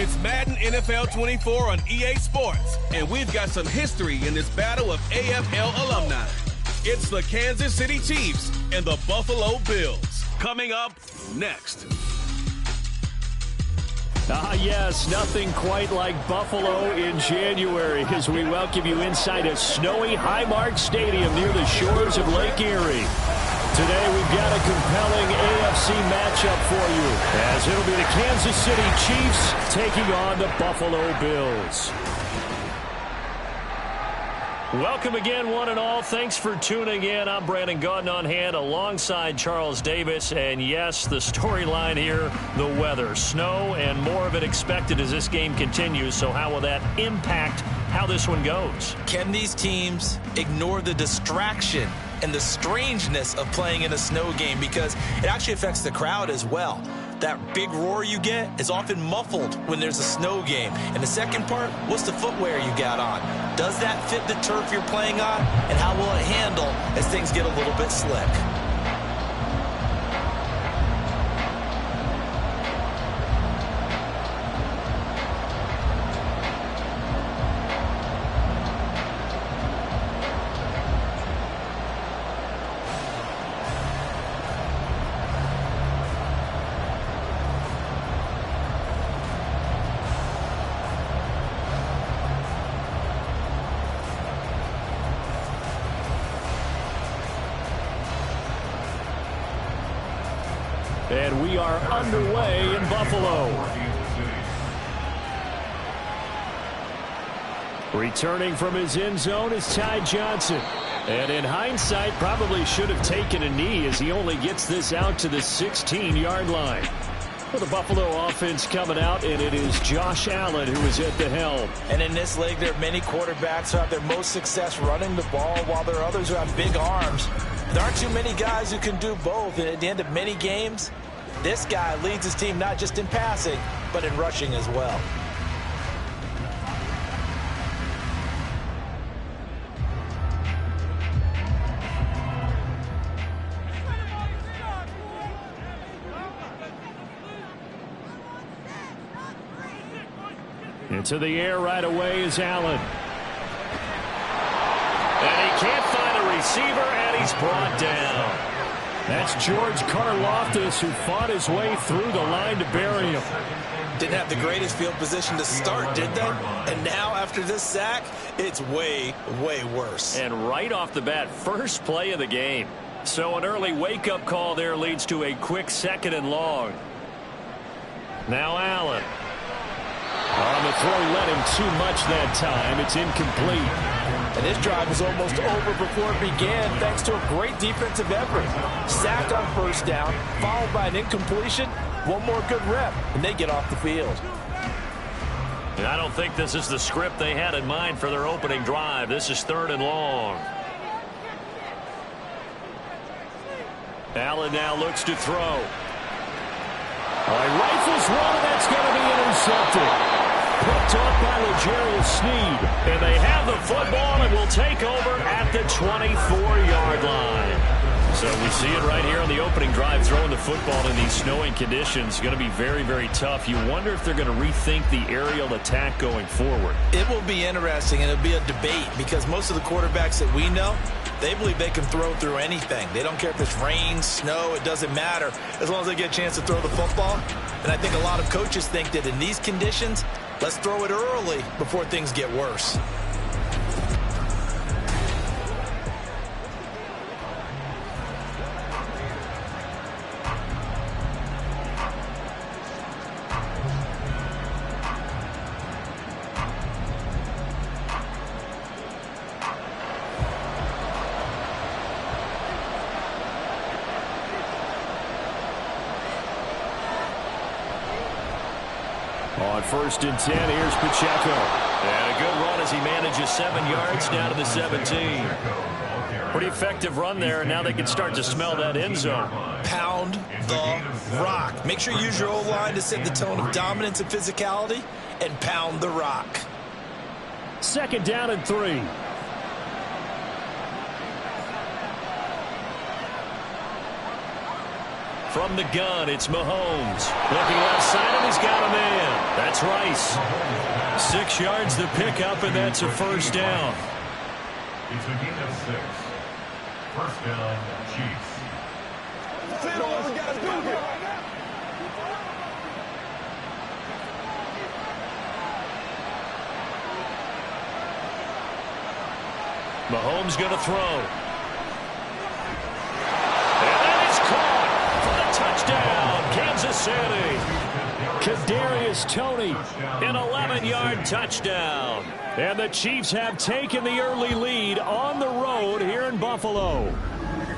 It's Madden NFL 24 on EA Sports, and we've got some history in this battle of AFL alumni. It's the Kansas City Chiefs and the Buffalo Bills. Coming up next. Yes, nothing quite like Buffalo in January as we welcome you inside a snowy Highmark Stadium near the shores of Lake Erie. Today we've got a compelling AFC matchup for you as it'll be the Kansas City Chiefs taking on the Buffalo Bills. Welcome again, one and all. Thanks for tuning in. I'm Brandon Gaudin on hand alongside Charles Davis. And yes, the storyline here, the weather. Snow and more of it expected as this game continues. So how will that impact how this one goes? Can these teams ignore the distraction and the strangeness of playing in a snow game? Because it actually affects the crowd as well. That big roar you get is often muffled when there's a snow game. And the second part, what's the footwear you got on? Does that fit the turf you're playing on? And how will it handle as things get a little bit slick? And we are underway in Buffalo. Returning from his end zone is Ty Johnson. And in hindsight, probably should have taken a knee as he only gets this out to the 16-yard line. For the Buffalo offense coming out, and it is Josh Allen who is at the helm. And in this league, there are many quarterbacks who have their most success running the ball, while there are others who have big arms. There aren't too many guys who can do both, and at the end of many games, this guy leads his team not just in passing, but in rushing as well. Into the air right away is Allen. And he can't find a receiver, and he's brought down. That's George Karlaftis, who fought his way through the line to bury him. Didn't have the greatest field position to start, did they? And now, after this sack, it's way, way worse. And right off the bat, first play of the game. So an early wake-up call there leads to a quick 2nd and long. Now Allen. On the throw, led him too much that time. It's incomplete. And this drive was almost over before it began thanks to a great defensive effort. Sacked on first down, followed by an incompletion. One more good rep, and they get off the field. And I don't think this is the script they had in mind for their opening drive. This is 3rd and long. Allen now looks to throw. All right, rifles one, and that's going to be intercepted. Picked off by L'Jarius Sneed. And they have the football and will take over at the 24-yard line. So we see it right here on the opening drive. Throwing the football in these snowing conditions is going to be very, very tough. You wonder if they're going to rethink the aerial attack going forward. It will be interesting, and it'll be a debate because most of the quarterbacks that we know, they believe they can throw through anything. They don't care if it's rain, snow, it doesn't matter as long as they get a chance to throw the football. And I think a lot of coaches think that in these conditions, let's throw it early before things get worse. On 1st and 10, here's Pacheco. And a good run as he manages 7 yards down to the 17. Pretty effective run there, and now they can start to smell that end zone. Pound the rock. Make sure you use your O-line to set the tone of dominance and physicality, and pound the rock. 2nd down and 3. From the gun, it's Mahomes. Looking left side, and he's got a man. That's Rice. 6 yards to pick up, and that's a first down. It's a gain of 6. First down, Chiefs. Mahomes going to throw. And that is caught for the touchdown, Kansas City. Kadarius Toney, an 11-yard touchdown. And the Chiefs have taken the early lead on the road here in Buffalo.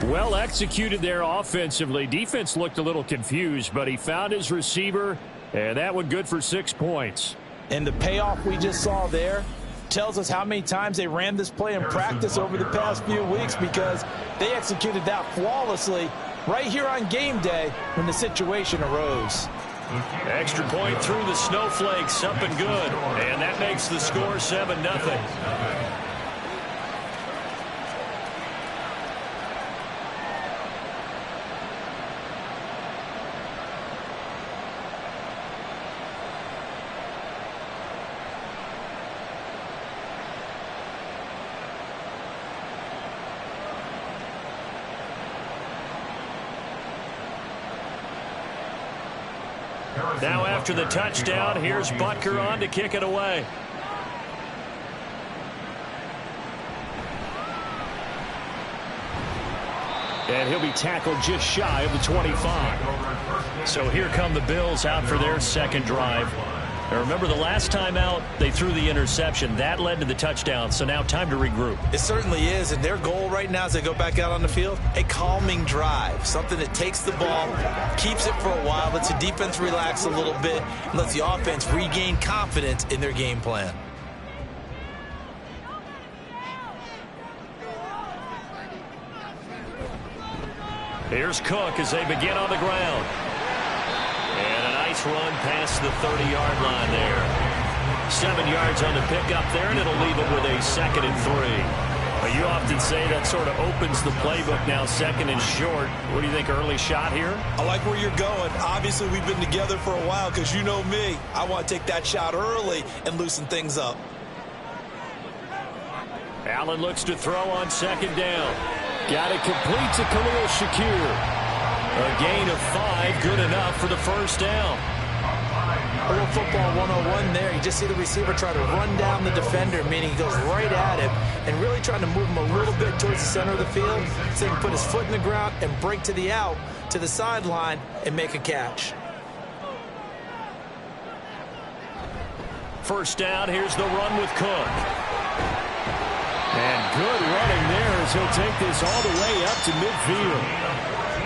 Well executed there offensively. Defense looked a little confused, but he found his receiver, and that one good for 6 points. And the payoff we just saw there tells us how many times they ran this play in practice over the past few weeks, because they executed that flawlessly right here on game day when the situation arose. Extra point through the snowflakes, up and good. And that makes the score 7-0. Now after the touchdown, here's Butker on to kick it away. And he'll be tackled just shy of the 25. So here come the Bills out for their second drive. Now remember, the last time out, they threw the interception. That led to the touchdown, so now time to regroup. It certainly is, and their goal right now as they go back out on the field, a calming drive, something that takes the ball, keeps it for a while, lets the defense relax a little bit, and lets the offense regain confidence in their game plan. Here's Cook as they begin on the ground. And a nice run past the 30-yard line there. 7 yards on the pickup there, and it'll leave them with a 2nd and 3. But you often say that sort of opens the playbook now, 2nd and short. What do you think, early shot here? I like where you're going. Obviously, we've been together for a while, because you know me. I want to take that shot early and loosen things up. Allen looks to throw on 2nd down. Got it complete to Khalil Shakir. A gain of 5, good enough for the first down. A little football 101 there. You just see the receiver try to run down the defender, meaning he goes right at him and really trying to move him a little bit towards the center of the field so he can put his foot in the ground and break to the out, to the sideline, and make a catch. First down, here's the run with Cook. And good running there as he'll take this all the way up to midfield.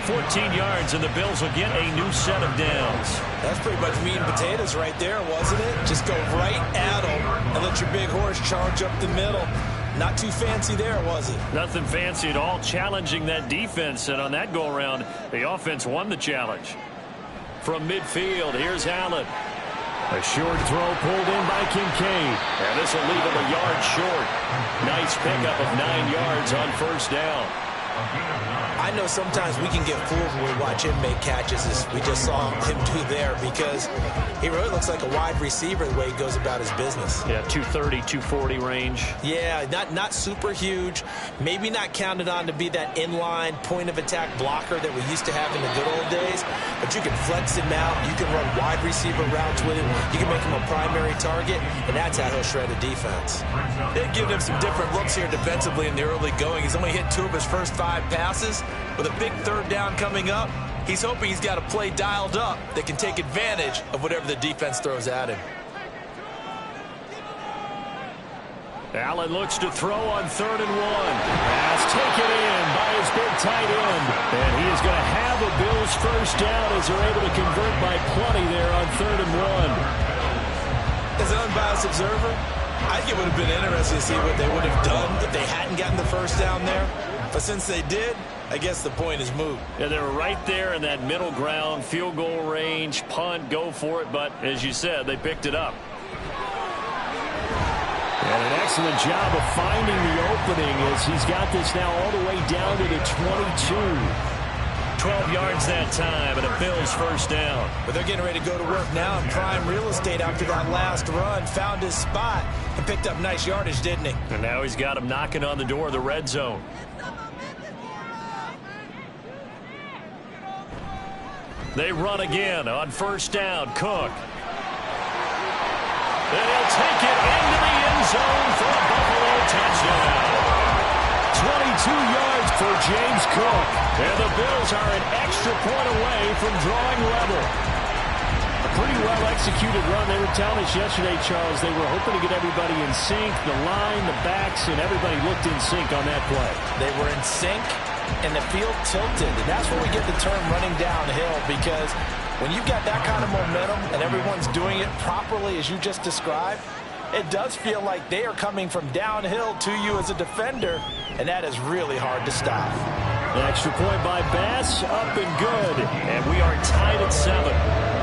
14 yards, and the Bills will get a new set of downs. That's pretty much meat and potatoes right there, wasn't it? Just go right at them and let your big horse charge up the middle. Not too fancy there, was it? Nothing fancy at all, challenging that defense, and on that go-around, the offense won the challenge. From midfield, here's Allen. A short throw pulled in by Kincaid. And this will leave him a yard short. Nice pickup of 9 yards on first down. I know sometimes we can get fooled when we watch him make catches, as we just saw him do there, because he really looks like a wide receiver the way he goes about his business. Yeah, 230, 240 range. Yeah, not super huge. Maybe not counted on to be that inline point-of-attack blocker that we used to have in the good old days, but you can flex him out. You can run wide receiver routes with him. You can make him a primary target, and that's how he'll shred a defense. They've given him some different looks here defensively in the early going. He's only hit 2 of his first 5 passes. With a big third down coming up, he's hoping he's got a play dialed up that can take advantage of whatever the defense throws at him. Allen looks to throw on 3rd and 1. Pass taken in by his big tight end. And he is going to have a Bills first down as they're able to convert by plenty there on 3rd and 1. As an unbiased observer, I think it would have been interesting to see what they would have done if they hadn't gotten the first down there. But since they did, I guess the point is moot. Yeah, they were right there in that middle ground, field goal range, punt, go for it. But as you said, they picked it up. And an excellent job of finding the opening as he's got this now all the way down to the 22. 12 yards that time, and a Bills first down. But they're getting ready to go to work now in prime real estate after that last run. Found his spot and picked up nice yardage, didn't he? And now he's got him knocking on the door of the red zone. They run again on first down. Cook. And he'll take it into the end zone for a Buffalo touchdown. 22 yards for James Cook. And the Bills are an extra point away from drawing level. A pretty well-executed run. They were telling us yesterday, Charles, they were hoping to get everybody in sync. The line, the backs, and everybody looked in sync on that play. They were in sync, and the field tilted. And that's where we get the term running downhill, because when you've got that kind of momentum and everyone's doing it properly as you just described, it does feel like they are coming from downhill to you as a defender, and that is really hard to stop. An extra point by Bass, up and good. And we are tied at 7.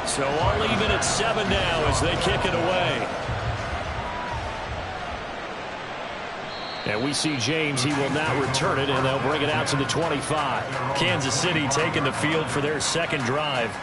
So all even at 7 now as they kick it away. And we see James. He will not return it, and they'll bring it out to the 25. Kansas City taking the field for their second drive.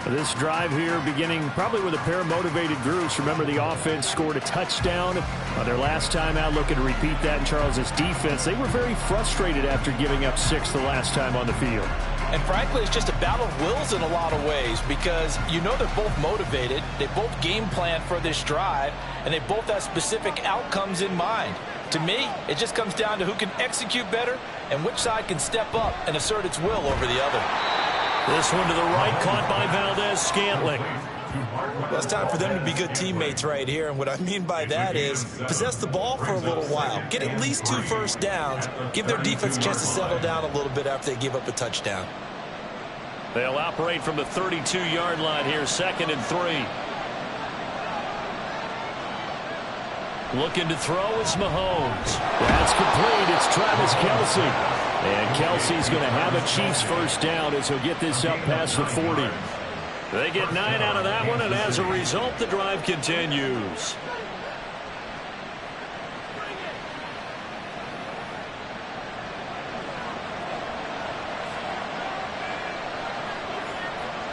This drive here beginning probably with a pair of motivated groups. Remember, the offense scored a touchdown on their last time out. Looking to repeat that in Charles's defense. They were very frustrated after giving up 6 the last time on the field. And frankly, it's just a battle of wills in a lot of ways, because you know they're both motivated, they both game plan for this drive, and they both have specific outcomes in mind. To me, it just comes down to who can execute better and which side can step up and assert its will over the other. This one to the right, caught by Valdez-Scantling. Well, it's time for them to be good teammates right here, and what I mean by that is possess the ball for a little while, get at least 2 first downs, give their defense a chance to settle down a little bit after they give up a touchdown. They'll operate from the 32-yard line here, 2nd and 3. Looking to throw is Mahomes. That's complete. It's Travis Kelce. And Kelsey's going to have a Chiefs first down as he'll get this up past the 40. They get 9 out of that one, and as a result, the drive continues.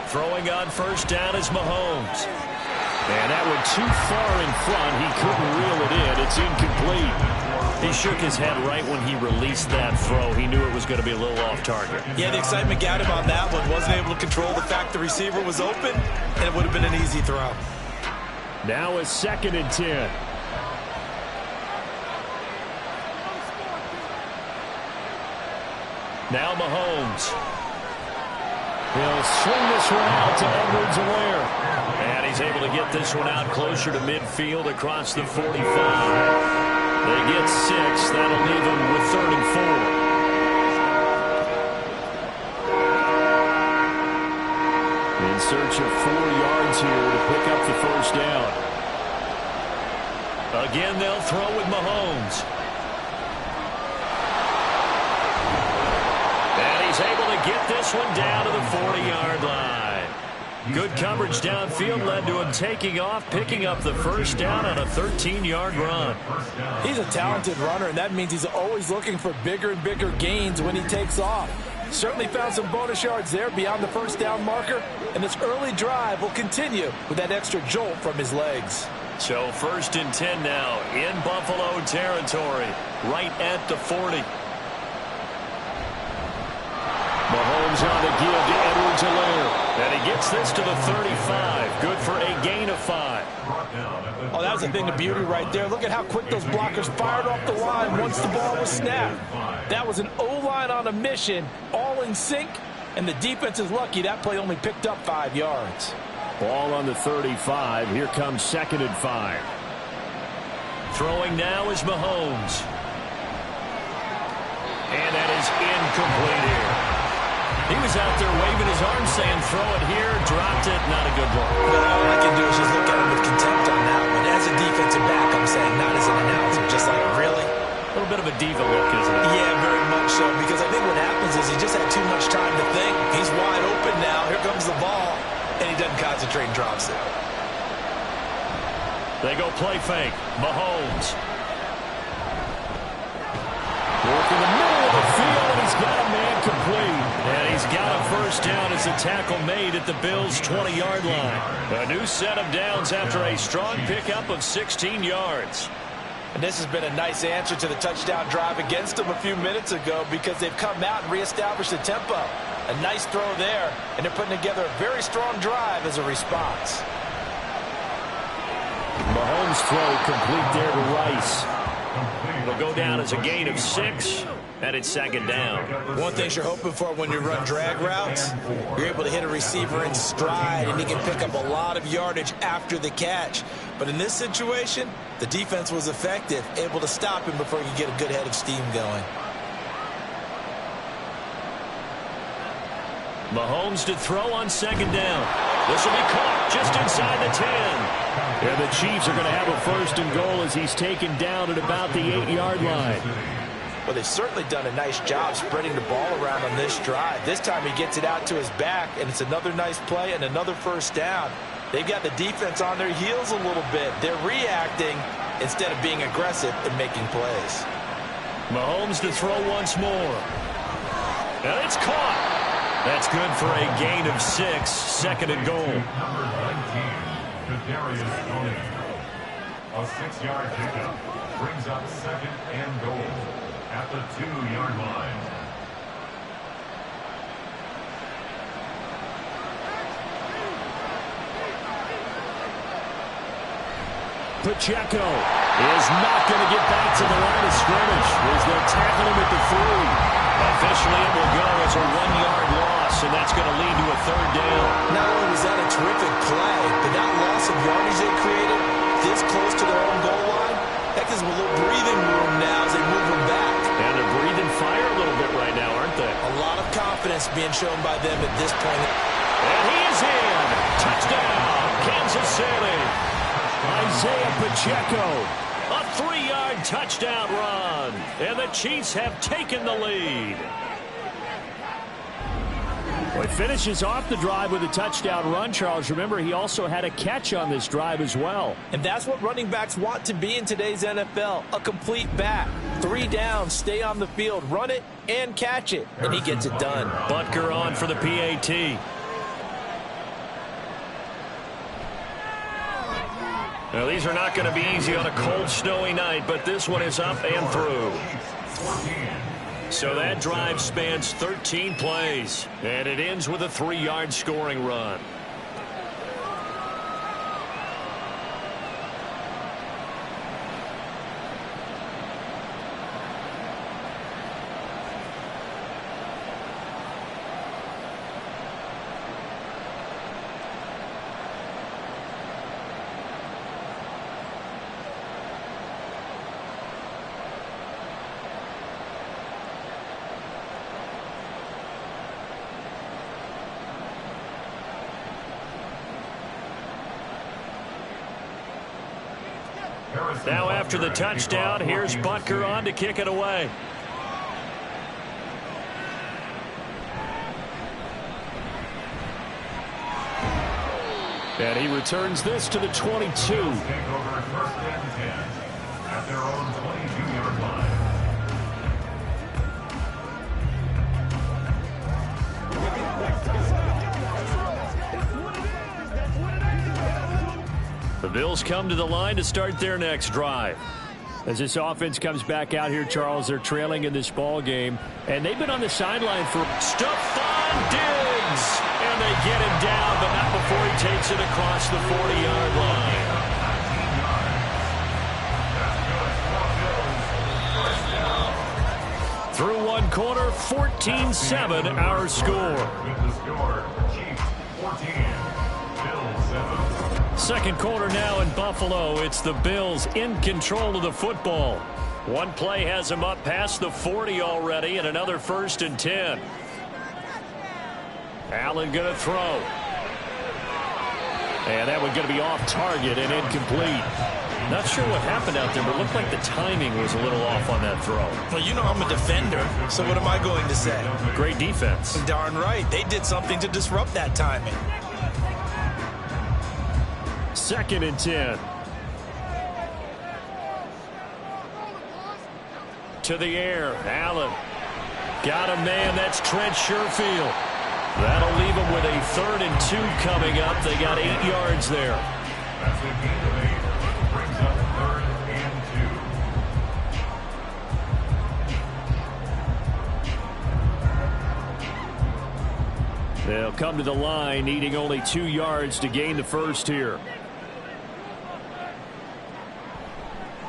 Throwing on first down is Mahomes. And that one too far in front. He couldn't reel it in. It's incomplete. He shook his head right when he released that throw. He knew it was going to be a little off target. Yeah, the excitement got him on that one. Wasn't able to control the fact the receiver was open, and it would have been an easy throw. Now a 2nd and 10. Now Mahomes. He'll swing this one out to Edwards-Helaire. And he's able to get this one out closer to midfield across the 45. They get 6. That'll leave them with 3rd and 4. In search of 4 yards here to pick up the first down. Again, they'll throw with Mahomes. And he's able to get this one down to the 40-yard line. Good coverage downfield led to him taking off, picking up the first down on a 13-yard run. He's a talented runner, and that means he's always looking for bigger and bigger gains when he takes off. Certainly found some bonus yards there beyond the first down marker, and this early drive will continue with that extra jolt from his legs. So 1st and 10 now in Buffalo territory, right at the 40. Mahomes on the give to Edwards-Helaire. And he gets this to the 35. Good for a gain of 5. Oh, that was a thing of beauty right there. Look at how quick those blockers fired off the line once the ball was snapped. That was an O-line on a mission, all in sync, and the defense is lucky that play only picked up 5 yards. Ball on the 35. Here comes 2nd and 5. Throwing now is Mahomes. And that is incomplete here. He was out there waving his arms saying, throw it here, dropped it, not a good look. No, all I can do is just look at him with contempt on that one. As a defensive back, I'm saying, not as an announcer, just like, really? A little bit of a diva look, isn't it? Yeah, very much so, because I think what happens is he just had too much time to think. He's wide open now. Here comes the ball, and he doesn't concentrate and drops it. They go play fake. Mahomes. Work in the middle of the field, and he's got a man complete. And he's got a first down as the tackle made at the Bills' 20-yard line. A new set of downs after a strong pickup of 16 yards. And this has been a nice answer to the touchdown drive against them a few minutes ago because they've come out and reestablished the tempo. A nice throw there, and they're putting together a very strong drive as a response. Mahomes' throw complete there to Rice. It'll go down as a gain of 6, and it's second down. One thing you're hoping for when you run drag routes, you're able to hit a receiver in stride, and he can pick up a lot of yardage after the catch. But in this situation, the defense was effective, able to stop him before he could get a good head of steam going. Mahomes to throw on second down. This will be caught just inside the 10. And the Chiefs are going to have a first and goal as he's taken down at about the 8-yard line. Well, they've certainly done a nice job spreading the ball around on this drive. This time he gets it out to his back, and it's another nice play and another first down. They've got the defense on their heels a little bit. They're reacting instead of being aggressive and making plays. Mahomes to throw once more. And it's caught. That's good for a gain of 6, second and goal. Number 19, Kadarius Toney. A 6-yard pickup brings up second and goal at the 2-yard line. Pacheco is not going to get back to the line of scrimmage as they'll tackle him at the 3. Officially, it will go as a 1-yard loss, and that's going to lead to a third down. Not only was that a terrific play, but that loss of yardage they created this close to their own goal line, that gives them a little breathing room now as they move them back. And they're breathing fire a little bit right now, aren't they? A lot of confidence being shown by them at this point. And he is in. Touchdown, Kansas City. Isaiah Pacheco. A 3-yard touchdown run. And the Chiefs have taken the lead. Well, he finishes off the drive with a touchdown run, Charles. Remember, he also had a catch on this drive as well. And that's what running backs want to be in today's NFL, a complete back. 3 downs, stay on the field, run it, and catch it. And he gets it done. Butker on for the PAT. Now, these are not going to be easy on a cold, snowy night, but this one is up and through. So that drive spans 13 plays, and it ends with a 3-yard scoring run. Now after the touchdown, here's Butker on to kick it away. And he returns this to the 22. Take over first and 10 at their own 22-yard line. The Bills come to the line to start their next drive. As this offense comes back out here, Charles, they're trailing in this ball game, and they've been on the sideline for Stephon Diggs. And they get him down, but not before he takes it across the 40-yard line. Through one quarter, 14-7 our score. With the score, Chiefs 14, Bills 7. Second quarter now in Buffalo. It's the Bills in control of the football. One play has them up past the 40 already, and another 1st and 10. Allen going to throw. And that one going to be off target and incomplete. Not sure what happened out there, but it looked like the timing was a little off on that throw. Well, you know I'm a defender, so what am I going to say? Great defense. Darn right. They did something to disrupt that timing. 2nd and 10. To the air. Allen. Got a man. That's Trent Sherfield. That'll leave them with a 3rd and 2 coming up. They got 8 yards there. That's a gain of 8. Brings up 3rd and 2. They'll come to the line, needing only 2 yards to gain the first here.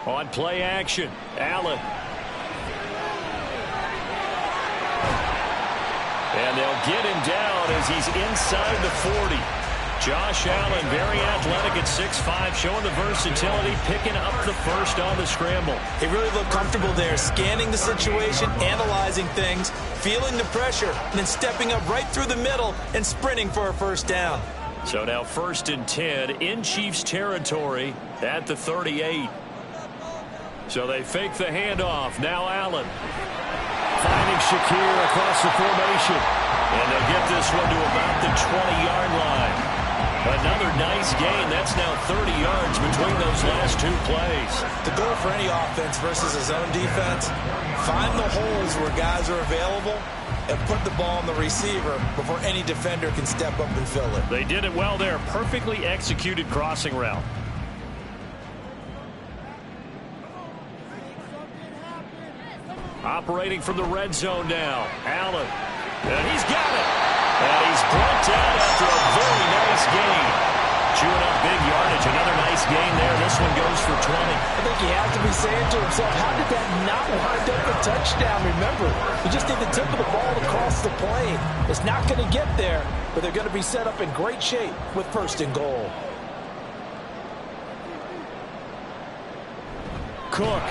On play action, Allen. And they'll get him down as he's inside the 40. Josh Allen, very athletic at 6'5", showing the versatility, picking up the first on the scramble. He really looked comfortable there, scanning the situation, analyzing things, feeling the pressure, and then stepping up right through the middle and sprinting for a first down. So now 1st and 10 in Chiefs territory at the 38. So they fake the handoff. Now Allen. Finding Shakir across the formation. And they'll get this one to about the 20-yard line. Another nice gain. That's now 30 yards between those last 2 plays. The goal for any offense versus a zone defense, find the holes where guys are available and put the ball on the receiver before any defender can step up and fill it. They did it well there. Perfectly executed crossing route. Operating from the red zone now. Allen. And he's got it. And he's brought down after a very nice gain. Chewing up big yardage. Another nice gain there. This one goes for 20. I think he has to be saying to himself, how did that not wind up a touchdown? Remember, he just did the tip of the ball across the plane. It's not going to get there, but they're going to be set up in great shape with 1st and goal. Cook.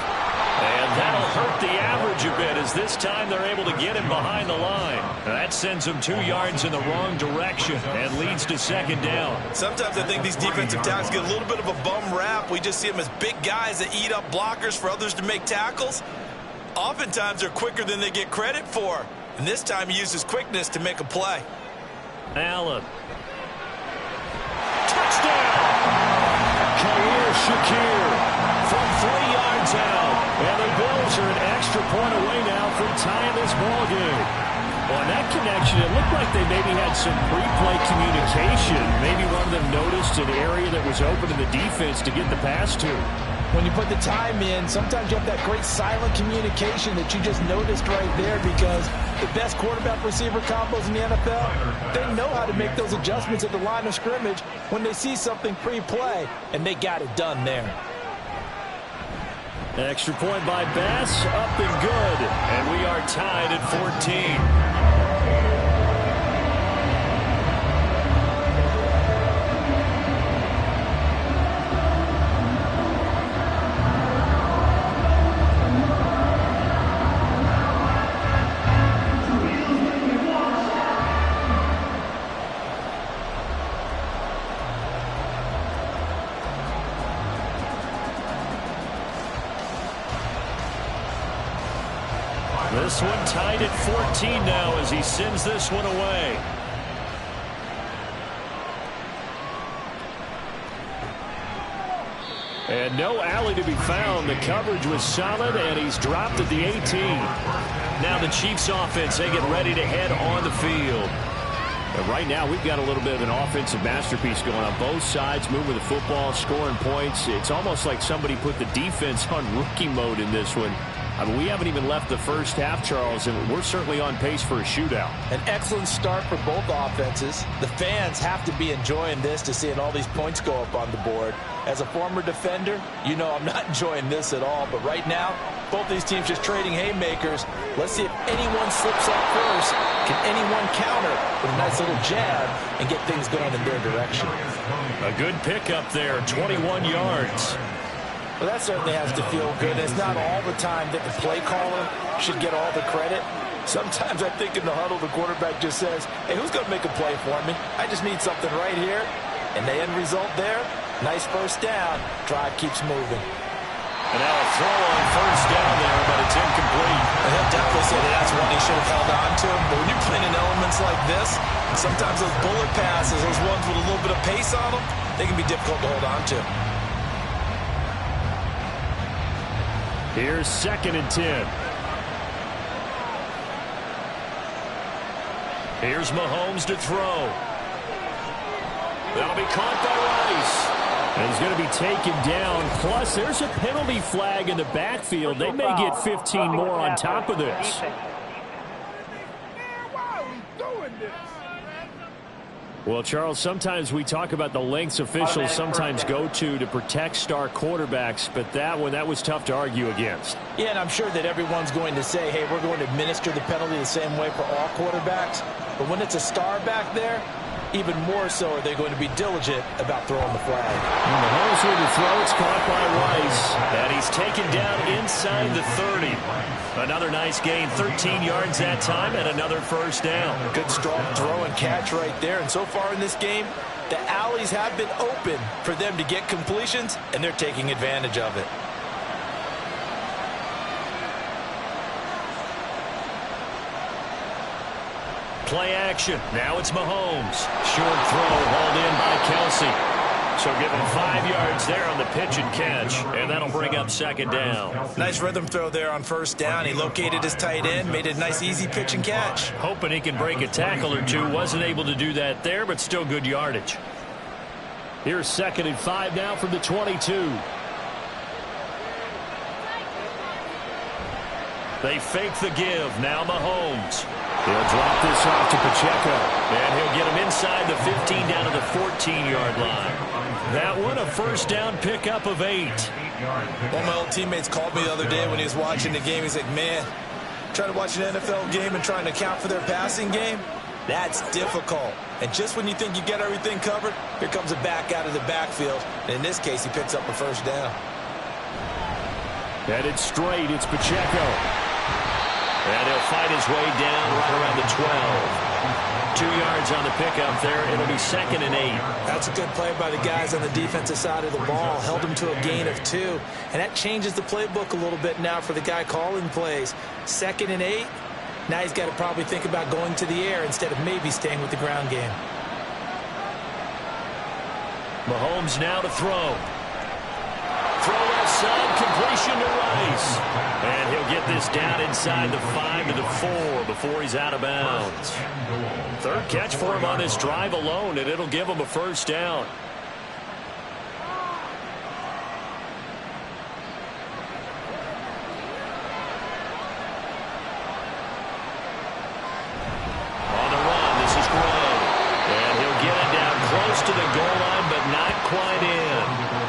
And that'll hurt the average a bit as this time they're able to get him behind the line. That sends him 2 yards in the wrong direction and leads to 2nd down. Sometimes I think these defensive tackles get a little bit of a bum rap. We just see them as big guys that eat up blockers for others to make tackles. Oftentimes they're quicker than they get credit for. And this time he uses quickness to make a play. Allen. Touchdown! Khalil Shakir from 3 yards out. And the Bills are an extra point away now from tying this ball game. On that connection, it looked like they maybe had some pre-play communication. Maybe one of them noticed an area that was open in the defense to get the pass to. When you put the time in, sometimes you have that great silent communication that you just noticed right there, because the best quarterback-receiver combos in the NFL, they know how to make those adjustments at the line of scrimmage when they see something pre-play, and they got it done there. Extra point by Bass, up and good. And we are tied at 14. This one tied at 14 now as he sends this one away. And no alley to be found. The coverage was solid, and he's dropped at the 18. Now the Chiefs offense, they get ready to head on the field. And right now we've got a little bit of an offensive masterpiece going on both sides, moving the football, scoring points. It's almost like somebody put the defense on rookie mode in this one. I mean, we haven't even left the first half, Charles, and we're certainly on pace for a shootout. An excellent start for both offenses. The fans have to be enjoying this to seeing all these points go up on the board. As a former defender, you know I'm not enjoying this at all. But right now, both these teams just trading haymakers. Let's see if anyone slips up first. Can anyone counter with a nice little jab and get things going in their direction? A good pickup there, 21 yards. Well, that certainly has to feel good. It's not all the time that the play caller should get all the credit. Sometimes I think in the huddle, the quarterback just says, hey, who's going to make a play for me? I just need something right here. And the end result there, nice first down. Drive keeps moving. And now a throw on first down there, but it's incomplete. And he'll definitely say that that's one he should have held on to. But when you're playing in elements like this, sometimes those bullet passes, those ones with a little bit of pace on them, they can be difficult to hold on to. Here's 2nd and 10. Here's Mahomes to throw. That'll be caught by Rice. And he's going to be taken down. Plus, there's a penalty flag in the backfield. They may get 15 more on top of this. Well, Charles, sometimes we talk about the lengths officials sometimes go to protect star quarterbacks, but that one, that was tough to argue against. Yeah, and I'm sure that everyone's going to say, hey, we're going to administer the penalty the same way for all quarterbacks. But when it's a star back there, even more so are they going to be diligent about throwing the flag. Mahomes with the throw. It's caught by Rice. And he's taken down inside the 30. Another nice gain, 13 yards that time, and another first down. Good strong throw and catch right there. And so far in this game, the alleys have been open for them to get completions, and they're taking advantage of it. Play action. Now it's Mahomes. Short throw hauled in by Kelsey. So give him 5 yards there on the pitch and catch, and that'll bring up 2nd down. Nice rhythm throw there on first down. He located his tight end, made it a nice, easy pitch and catch. Hoping he can break a tackle or two. Wasn't able to do that there, but still good yardage. Here's 2nd and 5 now from the 22. They fake the give. Now Mahomes. He'll drop this off to Pacheco. And he'll get him inside the 15 down to the 14-yard line. That one, a first down pickup of 8. One of my old teammates called me the other day when he was watching the game. He's like, man, trying to watch an NFL game and trying to account for their passing game, that's difficult. And just when you think you get everything covered, here comes a back out of the backfield. And in this case, he picks up a first down. Headed straight, it's Pacheco. And he'll fight his way down right around the 12. 2 yards on the pickup there. It'll be 2nd and 8. That's a good play by the guys on the defensive side of the ball. Held him to a gain of 2. And that changes the playbook a little bit now for the guy calling plays. 2nd and 8. Now he's got to probably think about going to the air instead of maybe staying with the ground game. Mahomes now to throw. Throw left side, completion to Rice. And he'll get this down inside the 5 to the 4 before he's out of bounds. 3rd catch for him on this drive alone, and it'll give him a first down. On the run, this is Gray. And he'll get it down close to the goal line, but not quite in.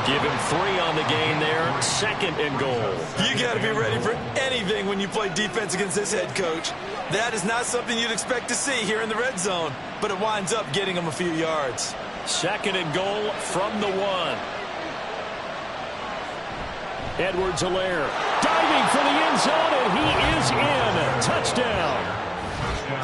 Give him 3 on the gain there. 2nd and goal. You got to be ready for anything when you play defense against this head coach. That is not something you'd expect to see here in the red zone, but it winds up getting him a few yards. 2nd and goal from the 1. Edwards-Helaire diving for the end zone, and he is in. Touchdown.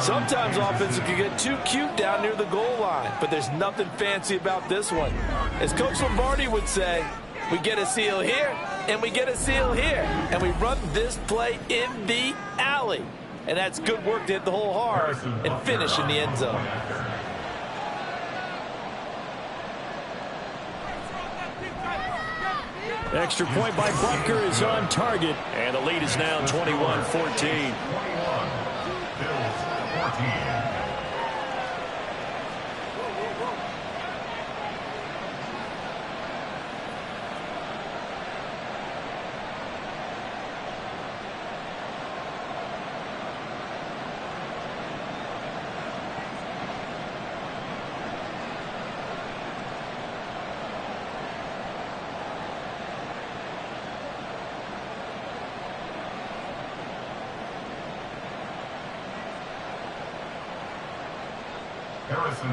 Sometimes offenses can get too cute down near the goal line, but there's nothing fancy about this one. As Coach Lombardi would say, we get a seal here, and we get a seal here, and we run this play in the alley. And that's good work to hit the hole hard and finish in the end zone. Extra point by Butker is on target, and the lead is now 21-14.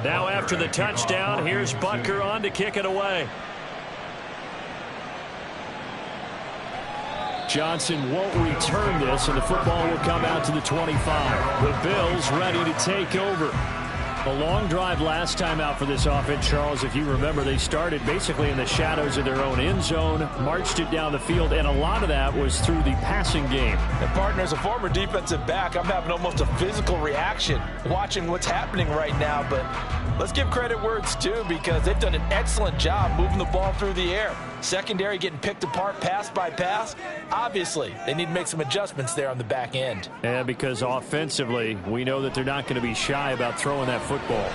Now after the touchdown, here's Butker on to kick it away. Johnson won't return this, and the football will come out to the 25. The Bills ready to take over. A long drive last time out for this offense, Charles. If you remember, they started basically in the shadows of their own end zone, marched it down the field, and a lot of that was through the passing game. And partner, as a former defensive back, I'm having almost a physical reaction watching what's happening right now. But let's give credit where it's due, because they've done an excellent job moving the ball through the air. Secondary getting picked apart pass by pass. Obviously, they need to make some adjustments there on the back end. And because offensively, we know that they're not going to be shy about throwing that football.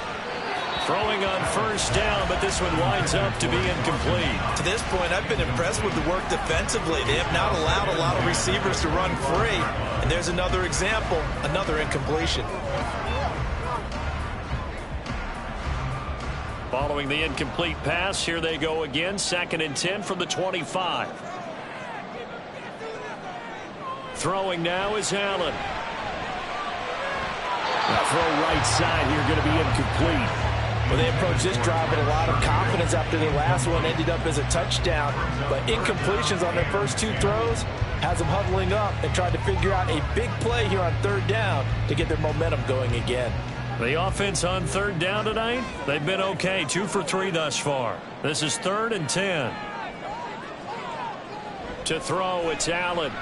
Throwing on first down, but this one winds up to be incomplete. To this point, I've been impressed with the work defensively. They have not allowed a lot of receivers to run free. And there's another example, another incompletion. Following the incomplete pass, here they go again. 2nd and 10 from the 25. Throwing now is Allen. The throw right side here going to be incomplete. Well, they approached this drive with a lot of confidence after their last one ended up as a touchdown. But incompletions on their first 2 throws has them huddling up and trying to figure out a big play here on 3rd down to get their momentum going again. The offense on 3rd down tonight, they've been okay. 2 for 3 thus far. This is 3rd and 10. To throw, it's Allen.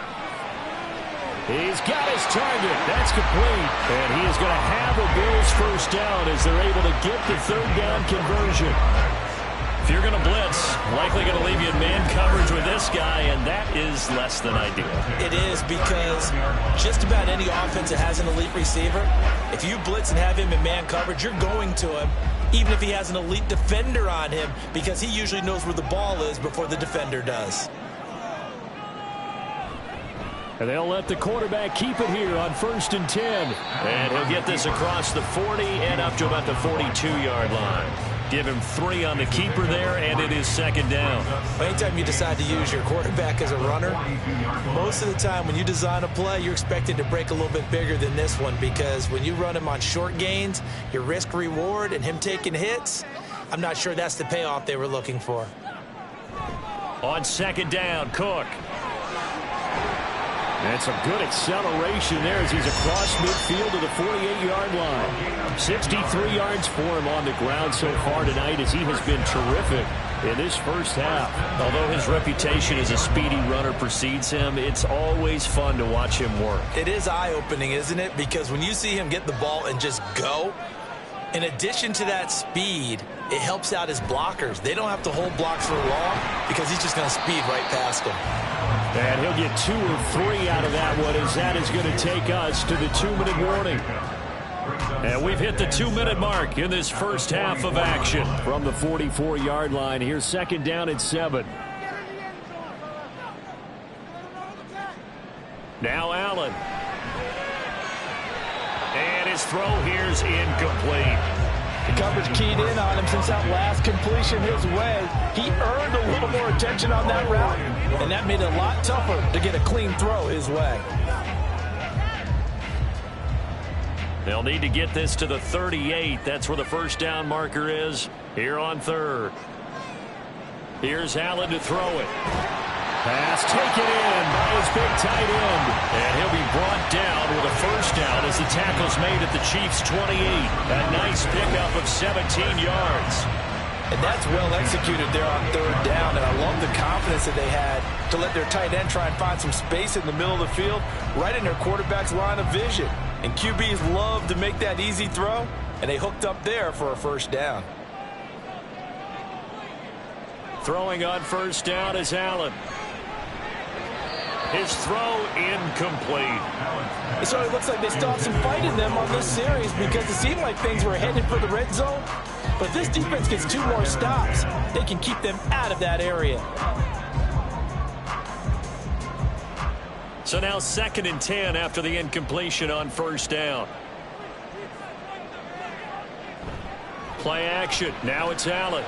He's got his target. That's complete. And he is going to have a Bills first down as they're able to get the 3rd down conversion. If you're going to blitz, likely going to leave you in man coverage with this guy, and that is less than ideal. It is, because just about any offense that has an elite receiver, if you blitz and have him in man coverage, you're going to him, even if he has an elite defender on him, because he usually knows where the ball is before the defender does. And they'll let the quarterback keep it here on 1st and 10. And he'll get this across the 40 and up to about the 42-yard line. Give him 3 on the keeper there, and it is 2nd down. Anytime you decide to use your quarterback as a runner, most of the time when you design a play, you're expected to break a little bit bigger than this one, because when you run him on short gains, your risk-reward and him taking hits, I'm not sure that's the payoff they were looking for. On 2nd down, Cook. And some good acceleration there as he's across midfield to the 48-yard line. 63 yards for him on the ground so far tonight, as he has been terrific in this first half. Although his reputation as a speedy runner precedes him, it's always fun to watch him work. It is eye-opening, isn't it? Because when you see him get the ball and just go, in addition to that speed, it helps out his blockers. They don't have to hold blocks for long because he's just going to speed right past them. And he'll get 2 or 3 out of that one, as that is going to take us to the 2-minute warning. And we've hit the 2-minute mark in this first half of action. From the 44-yard line, here's 2nd down and 7. Now Allen. And his throw here's incomplete. The coverage keyed in on him since that last completion his way. He earned a little more attention on that route, and that made it a lot tougher to get a clean throw his way. They'll need to get this to the 38. That's where the first down marker is here on 3rd. Here's Allen to throw it. Pass taken in by his big tight end. And he'll be brought down with a first down as the tackle's made at the Chiefs' 28. A nice pickup of 17 yards. And that's well executed there on 3rd down. And I love the confidence that they had to let their tight end try and find some space in the middle of the field, right in their quarterback's line of vision. And QBs love to make that easy throw, and they hooked up there for a first down. Throwing on first down is Allen. His throw incomplete. So it looks like they still have some fight in them on this series, because it seemed like things were headed for the red zone. But this defense gets 2 more stops. They can keep them out of that area. So now 2nd and 10 after the incompletion on first down. Play action. Now it's Allen.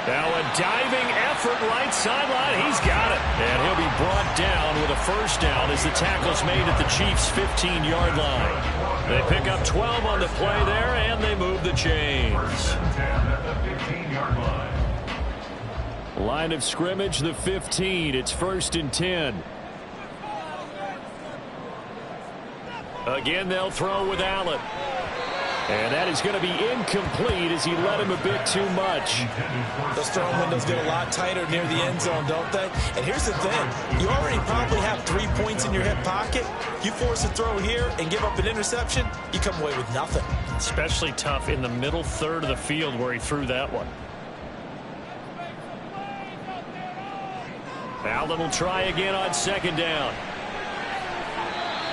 Now a diving effort right sideline. He's got it. And he'll be brought down with a first down as the tackle's made at the Chiefs' 15-yard line. They pick up 12 on the play there, and they move the chains. Line of scrimmage, the 15. It's 1st and 10. Again, they'll throw with Allen. And that is going to be incomplete as he led him a bit too much. Those throwing windows get a lot tighter near the end zone, don't they? And here's the thing. You already probably have 3 points in your hip pocket. You force a throw here and give up an interception, you come away with nothing. Especially tough in the middle third of the field where he threw that one. Allen will try again on second down.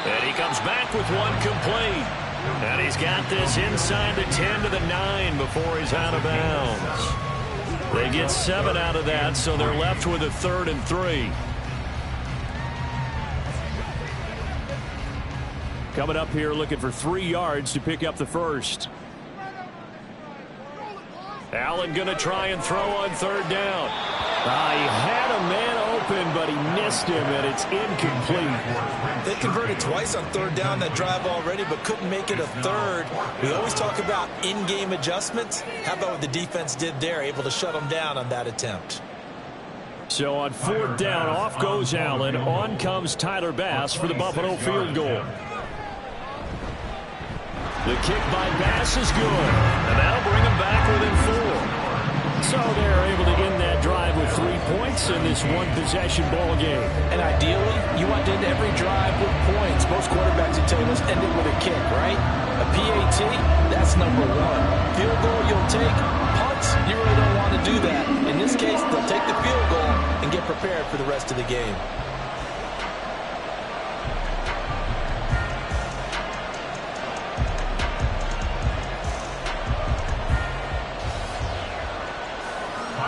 And he comes back with one complete. And he's got this inside the 10 to the 9 before he's out of bounds. They get 7 out of that, so they're left with a 3rd and 3. Coming up here looking for 3 yards to pick up the first. Allen going to try and throw on 3rd down. He had a man open, but he missed him, and it's incomplete. They converted twice on 3rd down that drive already, but couldn't make it a 3rd. We always talk about in-game adjustments. How about what the defense did there, able to shut them down on that attempt? So on 4th down, off goes Allen. On comes Tyler Bass for the Buffalo field goal. The kick by Bass is good, and that'll bring him back within 4. So they're able to end that drive with 3 points in this one-possession ball game. And ideally, you want to end every drive with points. Most quarterbacks would tell you, let's end it with a kick, right? A PAT, that's number 1. Field goal you'll take. Punts, you really don't want to do that. In this case, they'll take the field goal and get prepared for the rest of the game.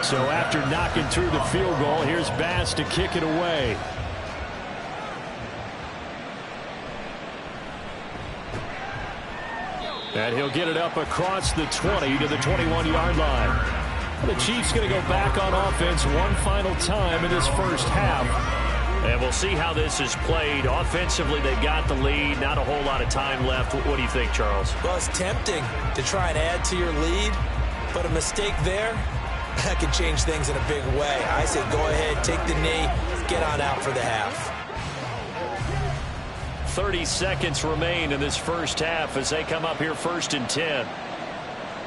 So after knocking through the field goal, here's Bass to kick it away. And he'll get it up across the 20 to the 21-yard line. The Chiefs going to go back on offense one final time in this first half. And we'll see how this is played. Offensively, they got the lead. Not a whole lot of time left. What do you think, Charles? Well, it's tempting to try and add to your lead, but a mistake there, that can change things in a big way. I say go ahead, take the knee, get on out for the half. 30 seconds remain in this first half as they come up here 1st and 10.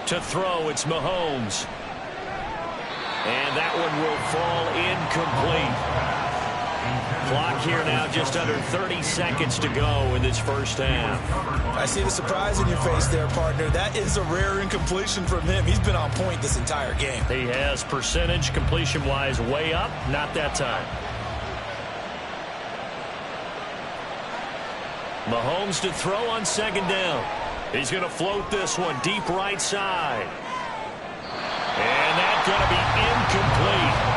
To throw, it's Mahomes. And that one will fall incomplete. Clock here now just under 30 seconds to go in this first half. I see the surprise in your face there, partner. That is a rare incompletion from him. He's been on point this entire game. He has percentage completion-wise way up. Not that time. Mahomes to throw on 2nd down. He's going to float this one deep right side. And that's going to be incomplete.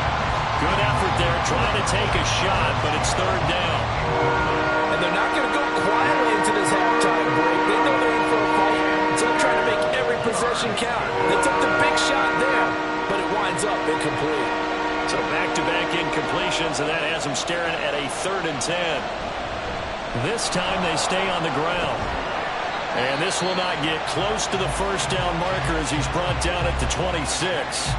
Good effort there trying to take a shot, but it's 3rd down. And they're not going to go quietly into this halftime break. They know they're in for a fight, so they're trying to make every possession count. They took the big shot there, but it winds up incomplete. So back-to-back incompletions, and that has them staring at a 3rd and 10. This time they stay on the ground. And this will not get close to the first down marker as he's brought down at the 26.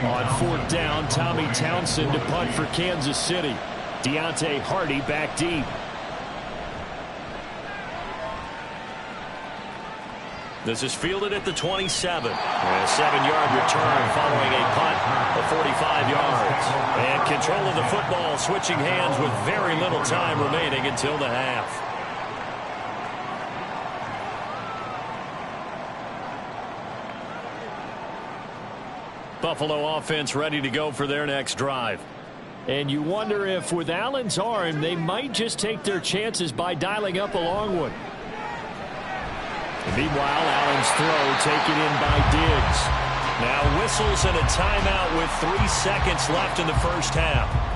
On 4th down, Tommy Townsend to punt for Kansas City. Deontay Hardy back deep. This is fielded at the 27. And a 7-yard return following a punt of 45 yards. And control of the football switching hands with very little time remaining until the half. Buffalo offense ready to go for their next drive. And you wonder if with Allen's arm, they might just take their chances by dialing up a long one. And meanwhile, Allen's throw taken in by Diggs. Now whistles and a timeout with 3 seconds left in the first half.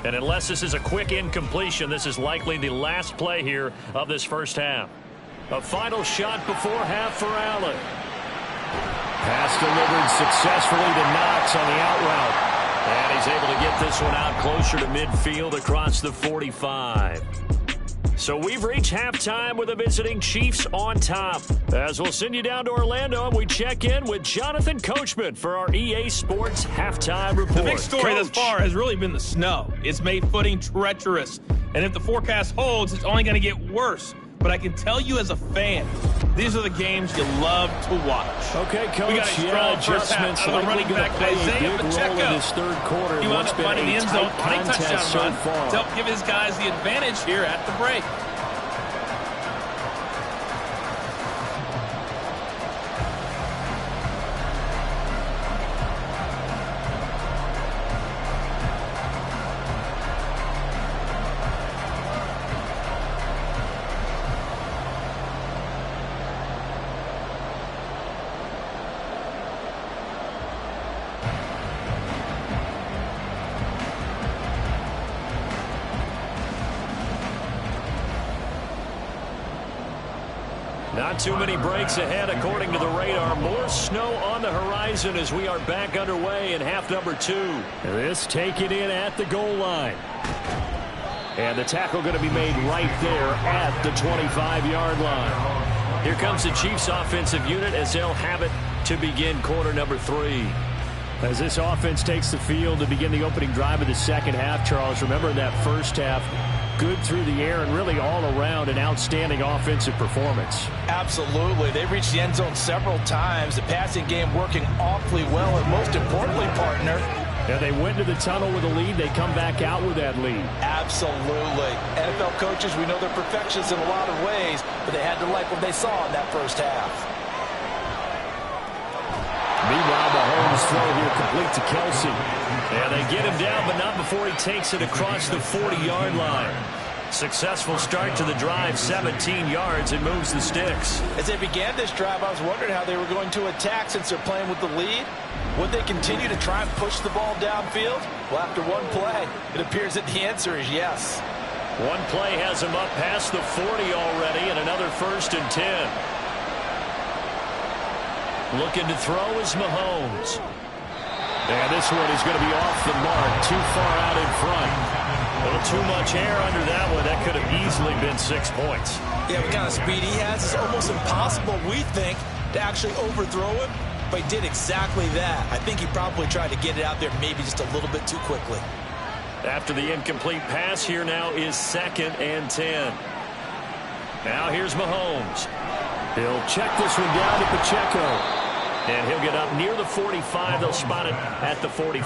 And unless this is a quick incompletion, this is likely the last play here of this first half. A final shot before half for Allen. Pass delivered successfully to Knox on the out route. And he's able to get this one out closer to midfield across the 45. So we've reached halftime with the visiting Chiefs on top. As we'll send you down to Orlando, and we check in with Jonathan Coachman for our EA Sports Halftime Report. The big story thus far has really been the snow. It's made footing treacherous. And if the forecast holds, it's only going to get worse. But I can tell you as a fan, these are the games you love to watch. Okay, Coach. We got a strong first half out of the running back, Isaiah Pacheco. In this third quarter. He wound up finding the end zone on a touchdown run far to help give his guys the advantage here at the break. Not too many breaks ahead according to the radar. More snow on the horizon as we are back underway in half number 2. This taken in at the goal line. And the tackle going to be made right there at the 25-yard line. Here comes the Chiefs offensive unit as they'll have it to begin quarter number 3. As this offense takes the field to begin the opening drive of the second half, Charles, remember in that first half, good through the air and really all around an outstanding offensive performance. Absolutely. They reached the end zone several times. The passing game working awfully well. And most importantly, partner, and they went to the tunnel with a lead. They come back out with that lead. Absolutely. NFL coaches, we know they're perfectionists in a lot of ways, but they had to like what they saw in that first half. Meanwhile, Mahomes' throw here complete to Kelsey. And they get him down, but not before he takes it across the 40-yard line. Successful start to the drive, 17 yards, and moves the sticks. As they began this drive, I was wondering how they were going to attack since they're playing with the lead. Would they continue to try and push the ball downfield? Well, after one play, it appears that the answer is yes. One play has him up past the 40 already, and another 1st and 10. Looking to throw is Mahomes. And this one is going to be off the mark, too far out in front. A little too much air under that one. That could have easily been 6 points. Yeah, what kind of speed he has is almost impossible, we think, to actually overthrow him. But he did exactly that. I think he probably tried to get it out there maybe just a little bit too quickly. After the incomplete pass, here now is 2nd and 10. Now here's Mahomes. He'll check this one down to Pacheco. And he'll get up near the 45. They'll spot it at the 44.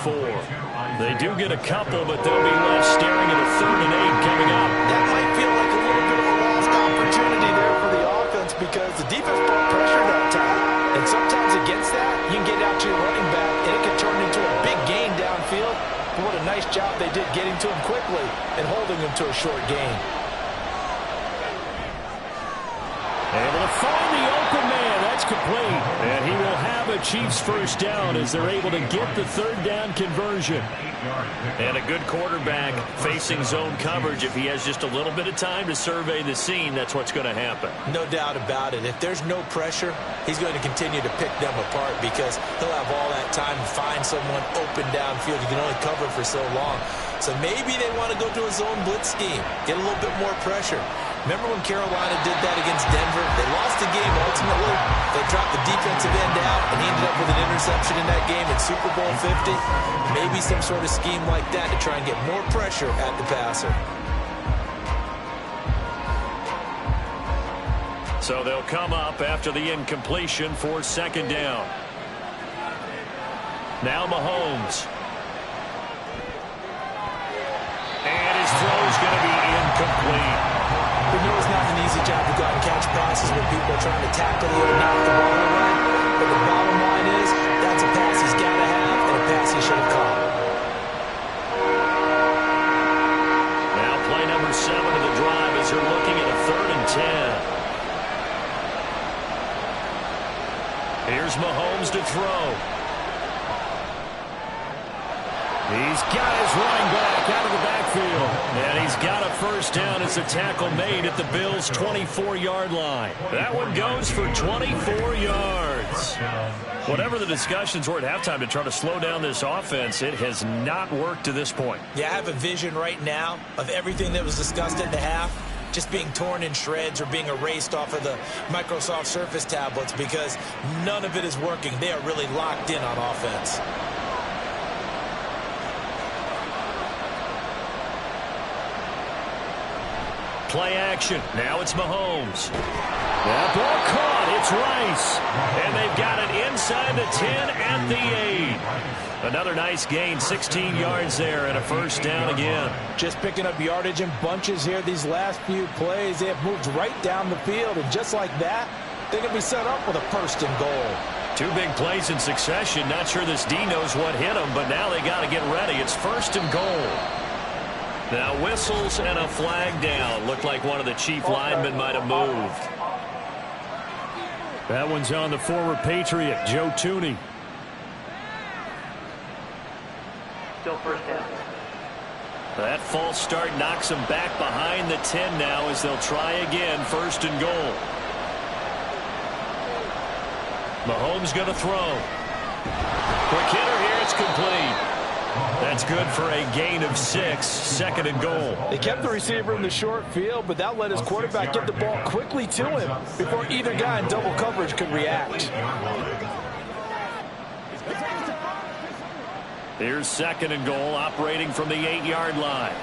They do get a couple, but they'll be left staring at a 3rd and 8 coming up. That might feel like a little bit of a lost opportunity there for the offense because the defense brought pressure that time. And sometimes against that, you can get out to your running back, and it can turn into a big gain downfield. But what a nice job they did getting to him quickly and holding him to a short gain. Able to find the open man. That's complete. And he will have a Chiefs first down as they're able to get the 3rd down conversion. And a good quarterback facing zone coverage. If he has just a little bit of time to survey the scene, that's what's going to happen. No doubt about it. If there's no pressure, he's going to continue to pick them apart because he'll have all that time to find someone open downfield. You can only cover for so long. So maybe they want to go to a zone blitz scheme, get a little bit more pressure. Remember when Carolina did that against Denver? They lost the game ultimately. They dropped the defensive end out, and he ended up with an interception in that game in Super Bowl 50. Maybe some sort of scheme like that to try and get more pressure at the passer. So they'll come up after the incompletion for 2nd down. Now Mahomes. And his throw is going to be incomplete. We know it's not an easy job to go out and catch passes when people are trying to tackle you and knock the ball away. But the bottom line is, that's a pass he's got to have and a pass he should have caught. Now play number 7 of the drive as they're looking at a 3rd and 10. Here's Mahomes to throw. He's got his running back out of the backfield. And he's got a first down as a tackle made at the Bills' 24-yard line. That one goes for 24 yards. Whatever the discussions were at halftime to try to slow down this offense, it has not worked to this point. Yeah, I have a vision right now of everything that was discussed at the half just being torn in shreds or being erased off of the Microsoft Surface tablets because none of it is working. They are really locked in on offense. Play action. Now it's Mahomes. That ball caught. It's Rice. And they've got it inside the 10 at the 8. Another nice gain. 16 yards there and a first down again. Just picking up yardage in bunches here these last few plays. They have moved right down the field. And just like that, they're going to be set up with a first and goal. 2 big plays in succession. Not sure this D knows what hit them, but now they got to get ready. It's first and goal. Now whistles and a flag down. Looked like one of the chief linemen might have moved. That one's on the former Patriot, Joe Tooney. Still first down. That false start knocks them back behind the 10 now as they'll try again. First and goal. Mahomes going to throw. Quick hitter here. It's complete. That's good for a gain of 6. Second and goal. They kept the receiver in the short field, but that let his quarterback get the ball quickly to him before either guy in double coverage could react. Here's second and goal, operating from the 8-yard line.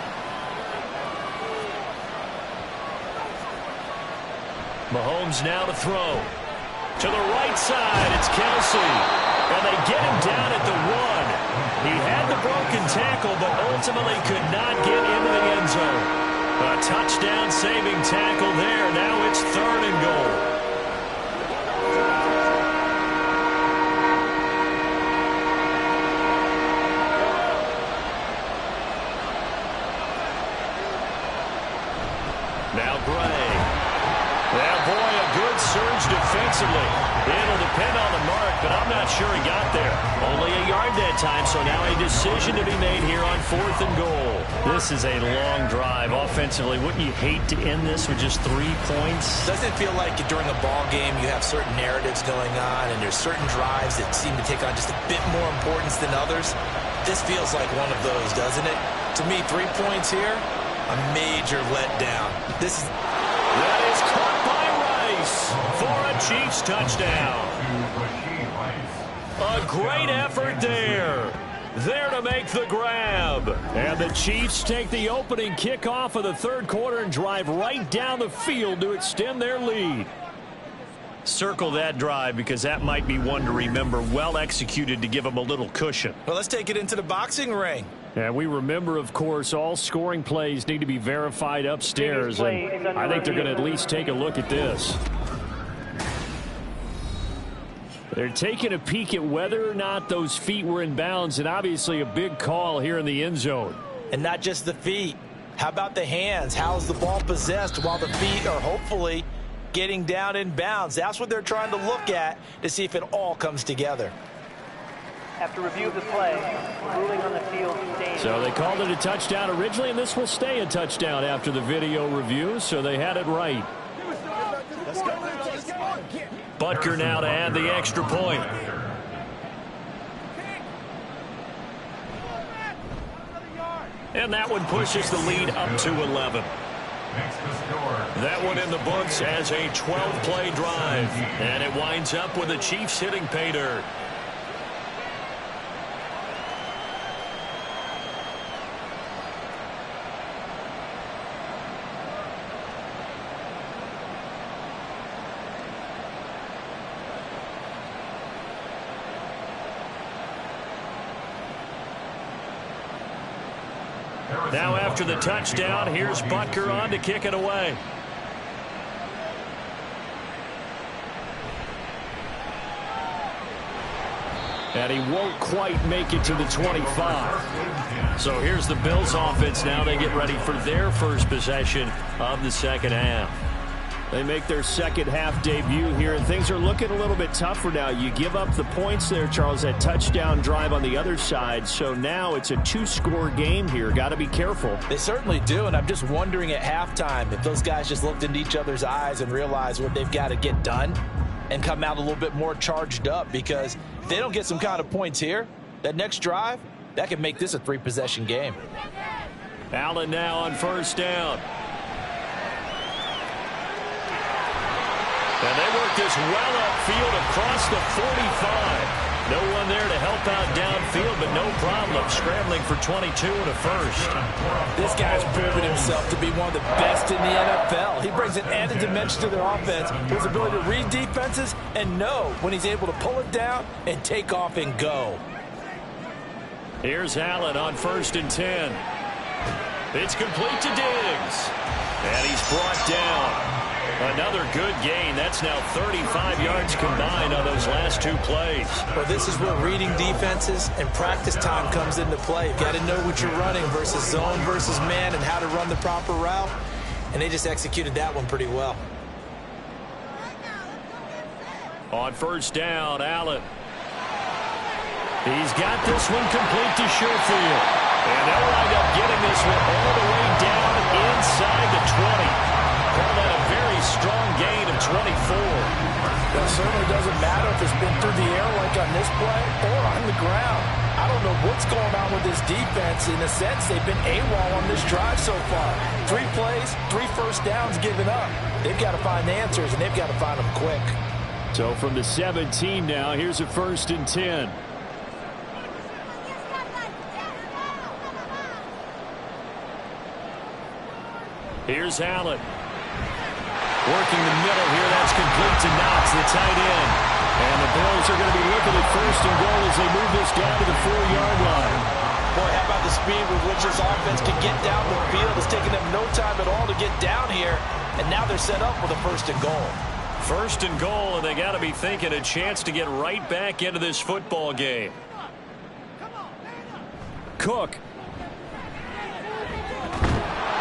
Mahomes now to throw. To the right side, it's Kelsey. And they get him down at the 1. He had the broken tackle, but ultimately could not get into the end zone. A touchdown-saving tackle there. Now it's third and goal. Now Bray. Now, boy, a good surge defensively. It'll depend on the mark, but I'm not sure he got there. Only a yard that time, so now a decision to be made here on 4th and goal. This is a long drive offensively. Wouldn't you hate to end this with just 3 points? Doesn't it feel like during a ball game you have certain narratives going on and there's certain drives that seem to take on just a bit more importance than others? This feels like one of those, doesn't it? To me, 3 points here, a major letdown. That is caught by Rice for a Chiefs touchdown. A great effort there. There to make the grab. And the Chiefs take the opening kickoff of the third quarter and drive right down the field to extend their lead. Circle that drive because that might be one to remember. Well executed to give them a little cushion. Well, let's take it into the boxing ring. And we remember, of course, all scoring plays need to be verified upstairs. And I think they're going to at least take a look at this. They're taking a peek at whether or not those feet were in bounds, and obviously a big call here in the end zone. And not just the feet. How about the hands? How's the ball possessed while the feet are hopefully getting down in bounds? That's what they're trying to look at to see if it all comes together. After review of the play, ruling on the field stays. So they called it a touchdown originally, and this will stay a touchdown after the video review, so they had it right. Butker now to add the extra point. And that one pushes the lead up to 11. That one in the books as a 12-play drive. And it winds up with the Chiefs hitting pay dirt. Now after the touchdown, here's Butker on to kick it away. And he won't quite make it to the 25. So here's the Bills offense now. They get ready for their first possession of the second half. They make their second half debut here, and things are looking a little bit tougher now. You give up the points there, Charles, that touchdown drive on the other side. So now it's a 2-score game here. Got to be careful. They certainly do, and I'm just wondering at halftime if those guys just looked into each other's eyes and realized what they've got to get done and come out a little bit more charged up, because if they don't get some kind of points here, that next drive, that could make this a 3-possession game. Allen now on first down. And they work this well upfield across the 45. No one there to help out downfield, but no problem scrambling for 22 and a first. This guy's proven himself to be one of the best in the NFL. He brings an added dimension to their offense, his ability to read defenses and know when he's able to pull it down and take off and go. Here's Allen on first and 10. It's complete to Diggs. And he's brought down. Another good gain. That's now 35 yards combined on those last 2 plays. Well, this is where reading defenses and practice time comes into play. You've got to know what you're running versus zone versus man and how to run the proper route. And they just executed that one pretty well. On first down, Allen. He's got this one complete to Sherfield. And they'll wind up getting this one all the way down inside the 20. Call that a very strong gain of 24. It certainly doesn't matter if it's been through the air like on this play or on the ground. I don't know what's going on with this defense. In a sense, they've been AWOL on this drive so far. 3 plays, 3 first downs given up. They've got to find answers, and they've got to find them quick. So from the 17 now, here's a first and 10. Here's Allen. Working the middle here. That's complete to Knox, the tight end. And the Bills are going to be looking at first and goal as they move this down to the 4-yard line. Boy, how about the speed with which this offense can get down the field? It's taking them no time at all to get down here. And now they're set up with a first and goal. First and goal, and they got to be thinking a chance to get right back into this football game. Cook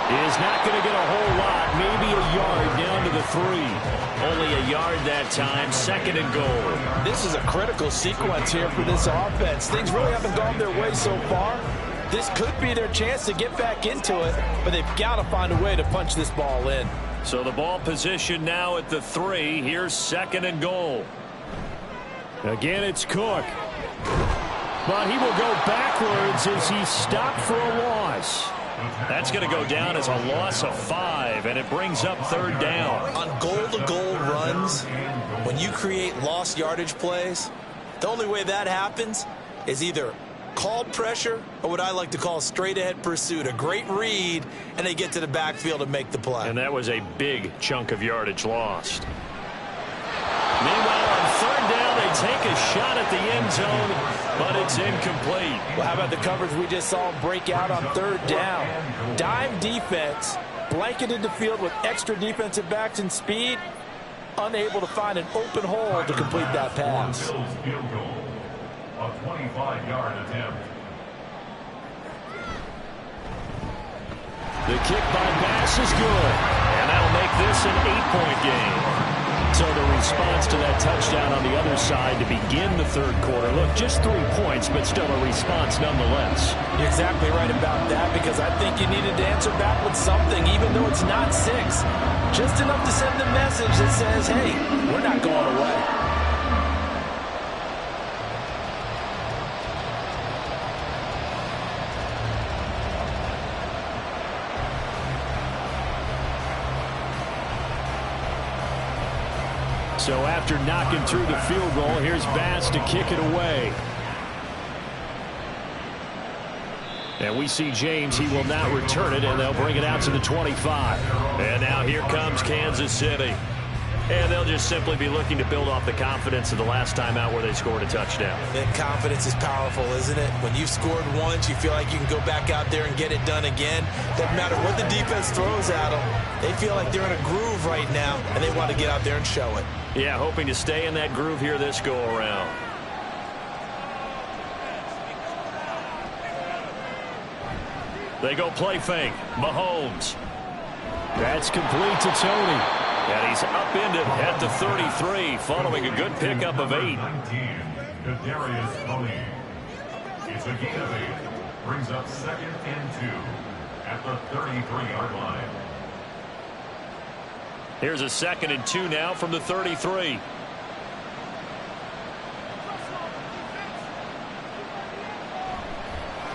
is not going to get a whole lot, maybe a yard down to the 3. Only a yard that time, second and goal. This is a critical sequence here for this offense. Things really haven't gone their way so far. This could be their chance to get back into it, but they've got to find a way to punch this ball in. So the ball position now at the 3. Here's second and goal. Again, it's Cook. But he will go backwards as he stopped for a loss. That's going to go down as a loss of 5, and it brings up third down. On goal-to-goal runs, when you create lost yardage plays, the only way that happens is either called pressure or what I like to call straight-ahead pursuit. A great read, and they get to the backfield and make the play. And that was a big chunk of yardage lost. Meanwhile, on third down, they take a shot at the end zone, but it's incomplete. Well, how about the coverage we just saw break out on third down? Dime defense, blanketed the field with extra defensive backs and speed, unable to find an open hole to complete that pass. A 25-yard attempt. The kick by Bass is good, and that'll make this an 8-point game. So the response to that touchdown on the other side to begin the third quarter. Look, just 3 points, but still a response nonetheless. You're exactly right about that, because I think you needed to answer back with something, even though it's not 6. Just enough to send a message that says, hey, we're not going away. So after knocking through the field goal, here's Bass to kick it away. And we see James. He will not return it, and they'll bring it out to the 25. And now here comes Kansas City. And they'll just simply be looking to build off the confidence of the last time out where they scored a touchdown. That confidence is powerful, isn't it? When you've scored once, you feel like you can go back out there and get it done again. Doesn't matter what the defense throws at them. They feel like they're in a groove right now, and they want to get out there and show it. Yeah, hoping to stay in that groove here this go-around. They go play fake. Mahomes. That's complete to Tony. And he's upended at the 33 following a good pickup of 8. 19, Kadarius Toney. It's a gain of 8. Brings up 2nd and 2 at the 33-yard line. Here's a 2nd and 2 now from the 33.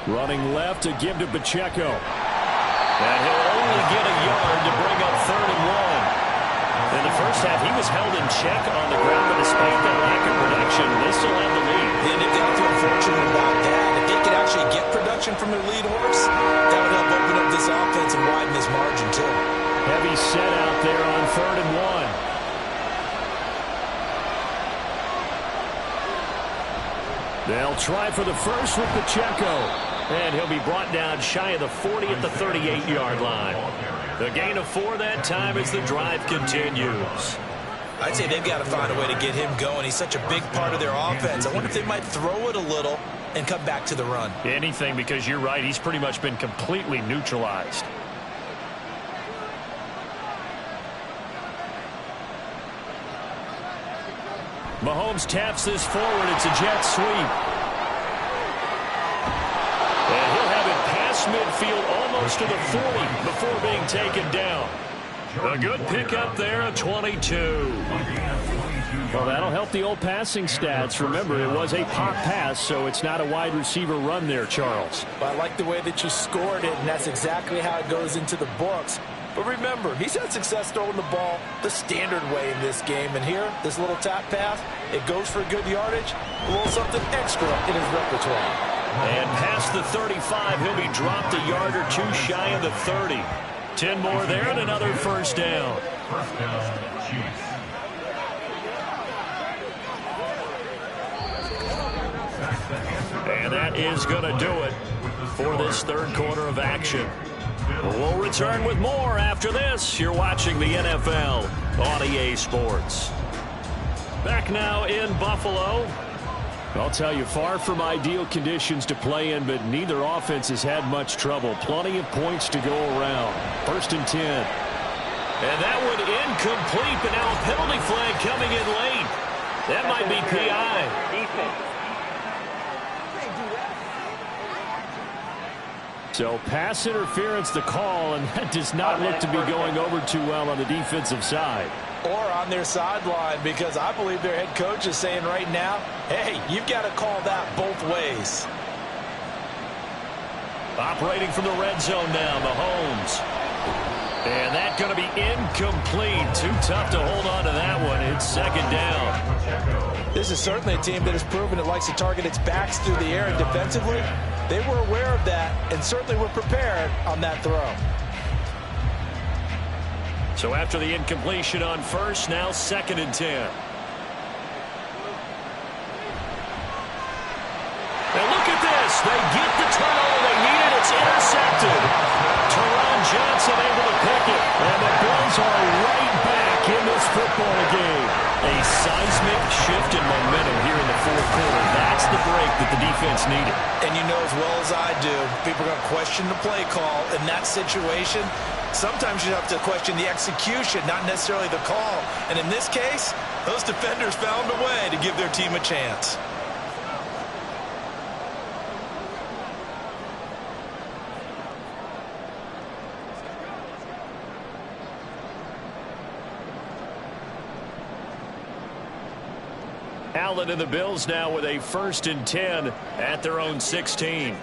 Running left to give to Pacheco. And he'll only get a yard to bring up 3rd and 1. In the first half, he was held in check on the ground, but despite that lack of production, they still have the lead. And they've got to feel fortunate about that. If they could actually get production from their lead horse, that would help open up this offense and widen this margin, too. Heavy set out there on 3rd and 1. They'll try for the first with Pacheco. And he'll be brought down shy of the 40 at the 38-yard line. The gain of 4 that time as the drive continues. I'd say they've got to find a way to get him going. He's such a big part of their offense. I wonder if they might throw it a little and come back to the run. Anything, because you're right. He's pretty much been completely neutralized. Mahomes taps this forward. It's a jet sweep. And he'll have it past midfield almost to the 40 before being taken down. A good pickup there, a 22. Well, that'll help the old passing stats. Remember, it was a pop pass, so it's not a wide receiver run there, Charles. Well, I like the way that you scored it, and that's exactly how it goes into the books. But remember, he's had success throwing the ball the standard way in this game. And here, this little tap pass, it goes for good yardage, a little something extra in his repertoire. And past the 35, he'll be dropped a yard or two shy of the 30. 10 more there and another first down. First down, Chiefs. And that is going to do it for this third quarter of action. We'll return with more after this. You're watching the NFL on EA Sports. Back now in Buffalo. I'll tell you, far from ideal conditions to play in, but neither offense has had much trouble. Plenty of points to go around. 1st and 10. And that one incomplete, but now a penalty flag coming in late. That might be PI. Defense. So pass interference the call, and that does not look to be going over too well on the defensive side. Or on their sideline, because I believe their head coach is saying right now, hey, you've got to call that both ways. Operating from the red zone now, Mahomes. And that's going to be incomplete. Too tough to hold on to that one. It's 2nd down. This is certainly a team that has proven it likes to target its backs through the air, and defensively, they were aware of that and certainly were prepared on that throw. So after the incompletion on first, now 2nd and 10. And look at this. They get the turnover they needed. It's intercepted. Teron Johnson able to pick it. And the Bills are right back in this football game. A seismic shift in momentum here in the fourth quarter. That's the break that the defense needed. And you know as well as I do, people are going to question the play call in that situation. Sometimes you have to question the execution, not necessarily the call. And in this case, those defenders found a way to give their team a chance. Allen and the Bills now with a 1st and 10 at their own 16.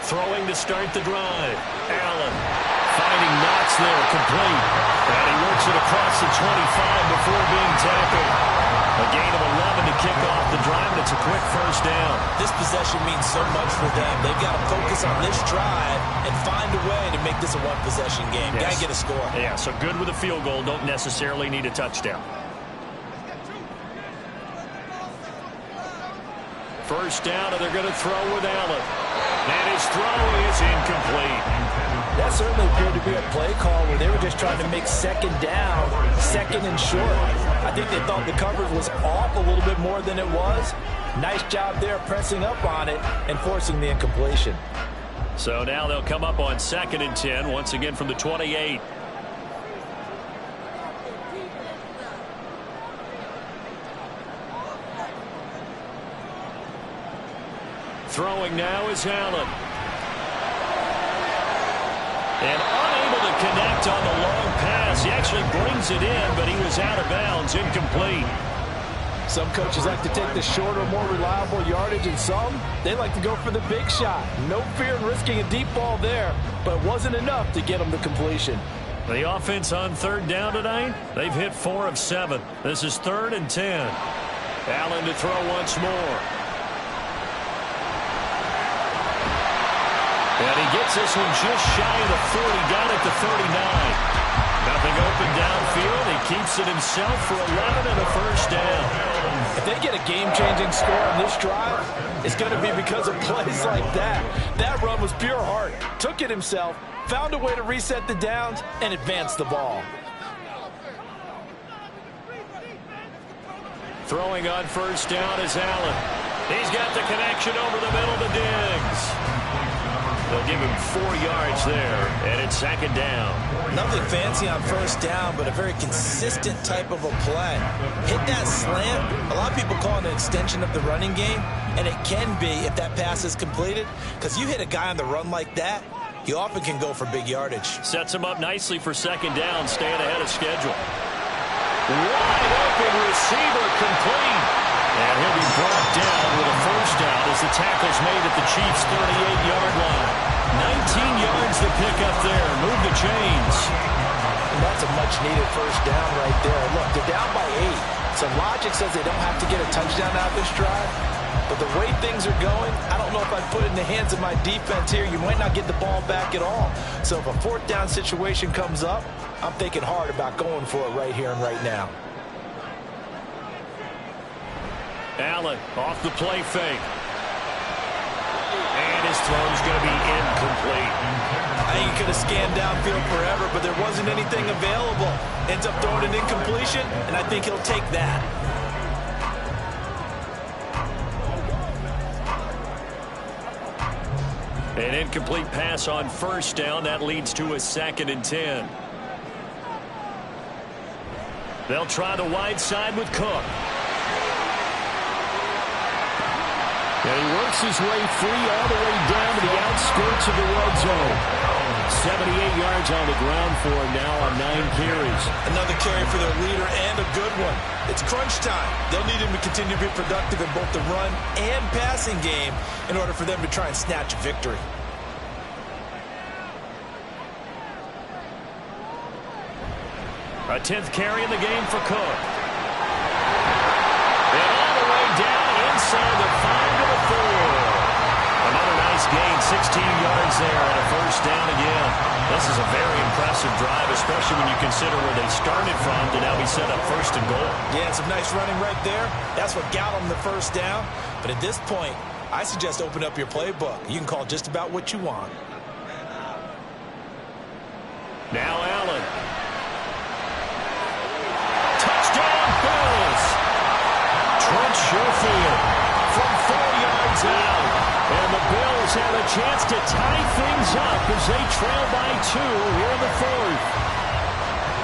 Throwing to start the drive. Allen finding Knox there, complete. And he works it across the 25 before being tackled. A gain of 11 to kick off the drive, and it's a quick first down. This possession means so much for them. They've got to focus on this drive and find a way to make this a one-possession game. Yes. Got to get a score. Yeah, so good with a field goal. Don't necessarily need a touchdown. First down, and they're going to throw with Allen. And his throw is incomplete. That certainly appeared to be a play call where they were just trying to make 2nd down, 2nd and short. I think they thought the coverage was off a little bit more than it was. Nice job there pressing up on it and forcing the incompletion. So now they'll come up on 2nd and 10, once again from the 28. Throwing now is Allen. And unable to connect on the long pass. He actually brings it in, but he was out of bounds, incomplete. Some coaches like to take the shorter, more reliable yardage, and some, they like to go for the big shot. No fear in risking a deep ball there, but it wasn't enough to get them to completion. The offense on 3rd down tonight, they've hit 4 of 7. This is 3rd and 10. Allen to throw once more. And he gets this one just shy of the 40, down at the 39. Nothing open downfield. He keeps it himself for 11 and a 1st down. If they get a game-changing score on this drive, it's going to be because of plays like that. That run was pure heart. Took it himself, found a way to reset the downs, and advance the ball. Throwing on 1st down is Allen. He's got the connection over the middle to Diggs. They'll give him 4 yards there, and it's 2nd down. Nothing fancy on 1st down, but a very consistent type of a play. Hit that slant. A lot of people call it an extension of the running game, and it can be if that pass is completed, because you hit a guy on the run like that, he often can go for big yardage. Sets him up nicely for 2nd down, staying ahead of schedule. Wide open receiver complete. And he'll be brought down with a 1st down as the tackle's made at the Chiefs' 38-yard line. 19 yards to pick up there. Move the chains. And that's a much-needed 1st down right there. Look, they're down by 8. So logic says they don't have to get a touchdown out of this drive. But the way things are going, I don't know if I'd put it in the hands of my defense here. You might not get the ball back at all. So if a 4th down situation comes up, I'm thinking hard about going for it right here and right now. Allen off the play fake. And his throw's going to be incomplete. I think he could have scanned downfield forever, but there wasn't anything available. Ends up throwing an incompletion, and I think he'll take that. An incomplete pass on 1st down. That leads to a 2nd and 10. They'll try the wide side with Cook. And he works his way free all the way down to the outskirts of the red zone. 78 yards on the ground for him now on 9 carries. Another carry for their leader and a good one. It's crunch time. They'll need him to continue to be productive in both the run and passing game in order for them to try and snatch a victory. A 10th carry in the game for Cook. And all the way down inside the 5 to the 4. Another nice gain, 16 yards there and a 1st down again. This is a very impressive drive, especially when you consider where they started from to now be set up 1st and goal. Yeah, some nice running right there. That's what got them the 1st down. But at this point, I suggest open up your playbook. You can call just about what you want. Now Allen. Touchdown Bills. Trent Sherfield from 4 yards out. And the Bills have a chance to tie things up as they trail by 2 here in the 4th.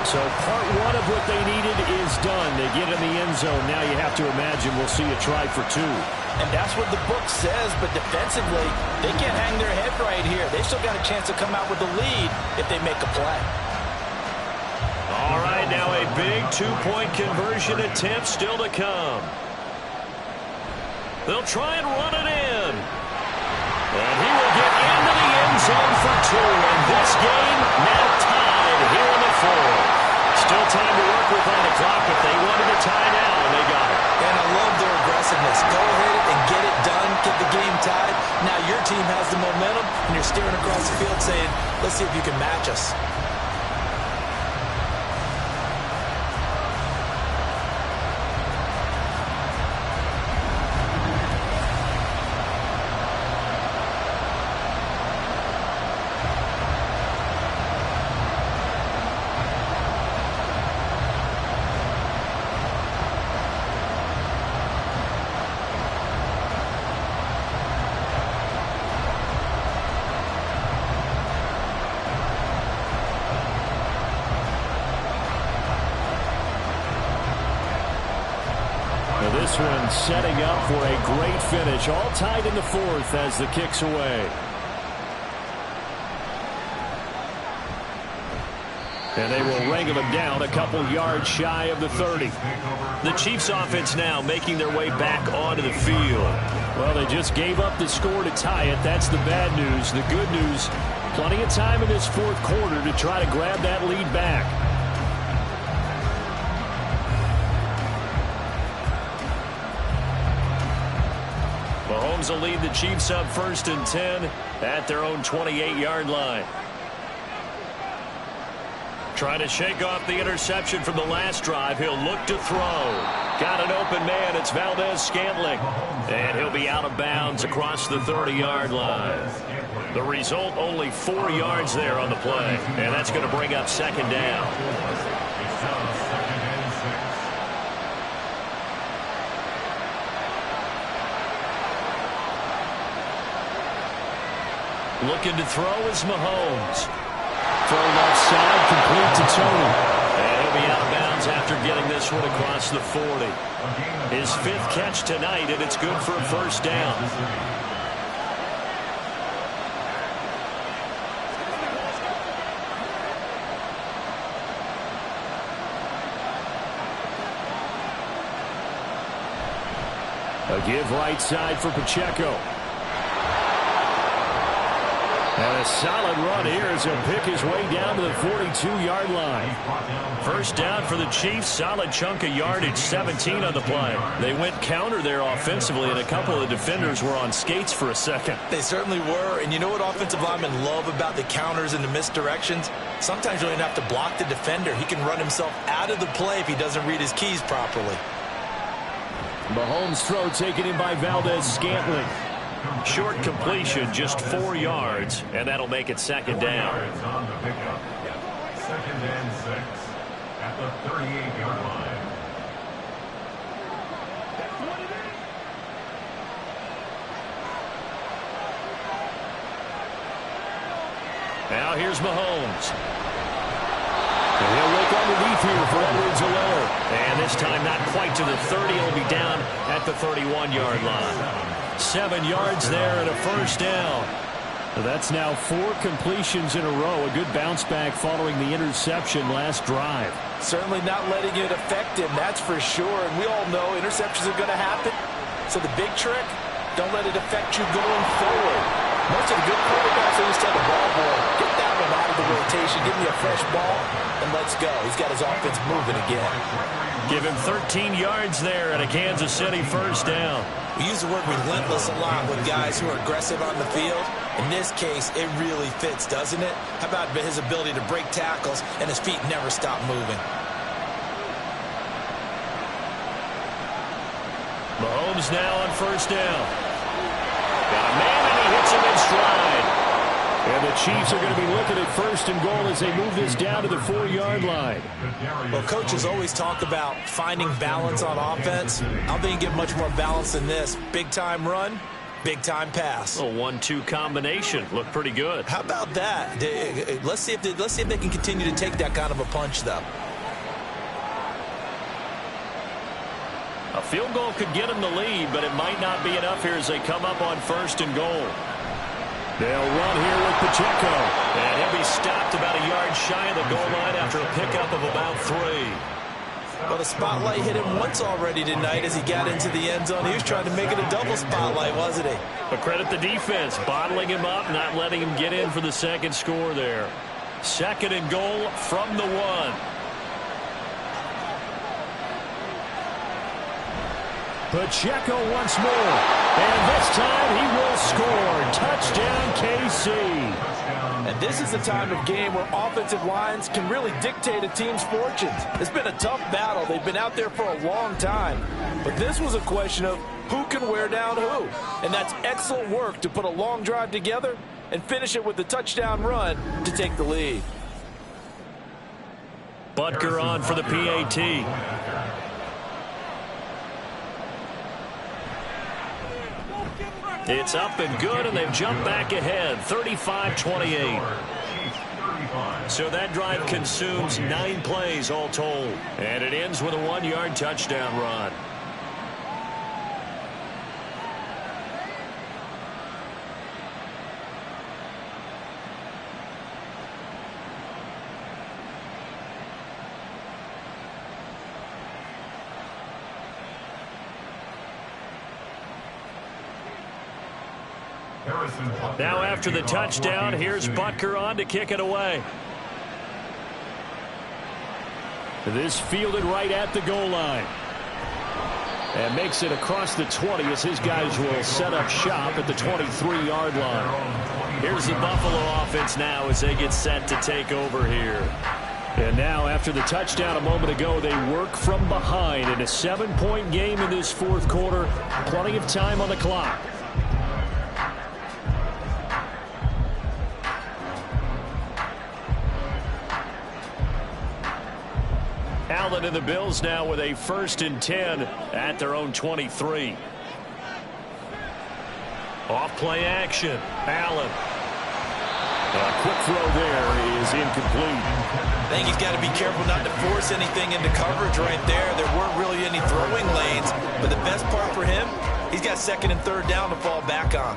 So part 1 of what they needed is done. They get in the end zone. Now you have to imagine we'll see a try for 2. And that's what the book says, but defensively, they can't hang their head right here. They've still got a chance to come out with the lead if they make a play. All right, now a big 2-point conversion attempt still to come. They'll try and run it in. And he will get into the end zone for 2. And this game now tied here in the 4th. Still time to work with on the clock, but they wanted to tie now, and they got it. And I love their aggressiveness. Go ahead and get it done, get the game tied. Now your team has the momentum, and you're staring across the field saying, let's see if you can match us. this one setting up for a great finish. All tied in the fourth as the kick's away. And they will wrangle him down a couple yards shy of the 30. The Chiefs offense now making their way back onto the field. Well, they just gave up the score to tie it. That's the bad news. The good news, plenty of time in this fourth quarter to try to grab that lead back. Mahomes will lead the Chiefs up 1st and 10 at their own 28-yard line. Trying to shake off the interception from the last drive. He'll look to throw. Got an open man. It's Valdez-Scantling. And he'll be out of bounds across the 30-yard line. The result, only 4 yards there on the play. And that's going to bring up 2nd down. Looking to throw is Mahomes. Throw left side, complete to Tony. And he'll be out of bounds after getting this one across the 40. His 5th catch tonight, and it's good for a 1st down. A give right side for Pacheco. And a solid run here as he'll pick his way down to the 42-yard line. 1st down for the Chiefs. Solid chunk of yardage, 17 on the play. They went counter there offensively, and a couple of defenders were on skates for a second. They certainly were. And you know what offensive linemen love about the counters and the misdirections? Sometimes you don't even have to block the defender. He can run himself out of the play if he doesn't read his keys properly. Mahomes' throw taken in by Valdez-Scantling. Short completion, just 4 yards, and that'll make it 2nd down. 2nd and 6 at the 38-yard line. Now here's Mahomes. And he'll look underneath here for Edwards-Helaire. And this time not quite to the 30. He'll be down at the 31-yard line. 7 yards there and a 1st down. So that's now 4 completions in a row. A good bounce back following the interception last drive. Certainly not letting it affect him, that's for sure. And we all know interceptions are going to happen. So the big trick, don't let it affect you going forward. Most of the good quarterbacks always tell the ball boy, get that one out of the rotation, give me a fresh ball, and let's go. He's got his offense moving again. Give him 13 yards there and a Kansas City 1st down. We use the word relentless a lot with guys who are aggressive on the field. In this case, it really fits, doesn't it? How about his ability to break tackles and his feet never stop moving? Mahomes now on 1st down. Got a man and he hits him in stride. And the Chiefs are going to be looking at 1st and goal as they move this down to the 4-yard line. Well, coaches always talk about finding balance on offense. I don't think you get much more balance than this. Big-time run, big-time pass. A 1-2 combination. Looked pretty good. How about that? Let's see if they can continue to take that kind of a punch, though. A field goal could get them the lead, but it might not be enough here as they come up on 1st and goal. They'll run here with Pacheco. And he'll be stopped about a yard shy of the goal line after a pickup of about 3. Well, the spotlight hit him once already tonight as he got into the end zone. He was trying to make it a double spotlight, wasn't he? But credit the defense, bottling him up, not letting him get in for the 2nd score there. 2nd and goal from the 1. Pacheco once more. And this time he will score. Touchdown, KC. And this is the time of game where offensive lines can really dictate a team's fortunes. It's been a tough battle. They've been out there for a long time. But this was a question of who can wear down who. And that's excellent work to put a long drive together and finish it with a touchdown run to take the lead. Butker on for the PAT. It's up and good, and they've jumped back ahead, 35-28. So that drive consumes 9 plays all told. And it ends with a 1-yard touchdown run. Now after the touchdown, here's Butker on to kick it away. This fielded right at the goal line. And makes it across the 20 as his guys will set up shop at the 23-yard line. Here's the Buffalo offense now as they get set to take over here. And now after the touchdown a moment ago, they work from behind in a 7-point game in this fourth quarter. Plenty of time on the clock. Allen and the Bills now with a 1st and 10 at their own 23. Off play action. Allen. A quick throw there is incomplete. I think he's got to be careful not to force anything into coverage right there. There weren't really any throwing lanes, but the best part for him, he's got 2nd and 3rd down to fall back on.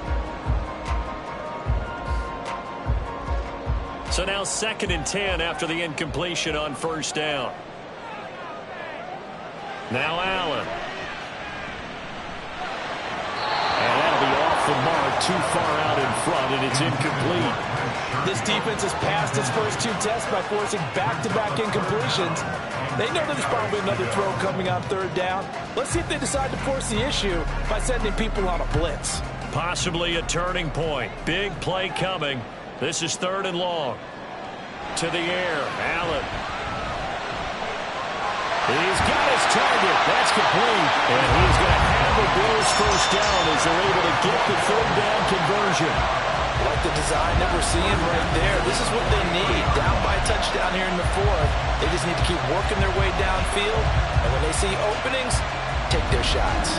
So now 2nd and 10 after the incompletion on 1st down. Now Allen. And that'll be off the mark, too far out in front, and it's incomplete. This defense has passed its first 2 tests by forcing back-to-back incompletions. They know there's probably another throw coming on 3rd down. Let's see if they decide to force the issue by sending people on a blitz. Possibly a turning point. Big play coming. This is 3rd and long. To the air. Allen. He's got his target. That's complete. And he's going to have the Bills 1st down as they're able to get the 3rd down conversion. Like the design that we're seeing right there. This is what they need. Down by a touchdown here in the 4th. They just need to keep working their way downfield. And when they see openings, take their shots.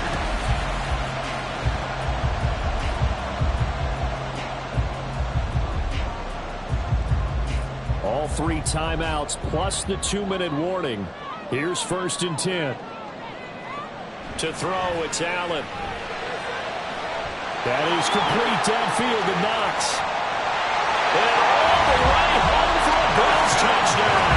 All 3 timeouts plus the 2-minute warning. Here's 1st and 10. To throw, it's Allen. That is complete downfield to Knox. And all the way home for a Bills touchdown.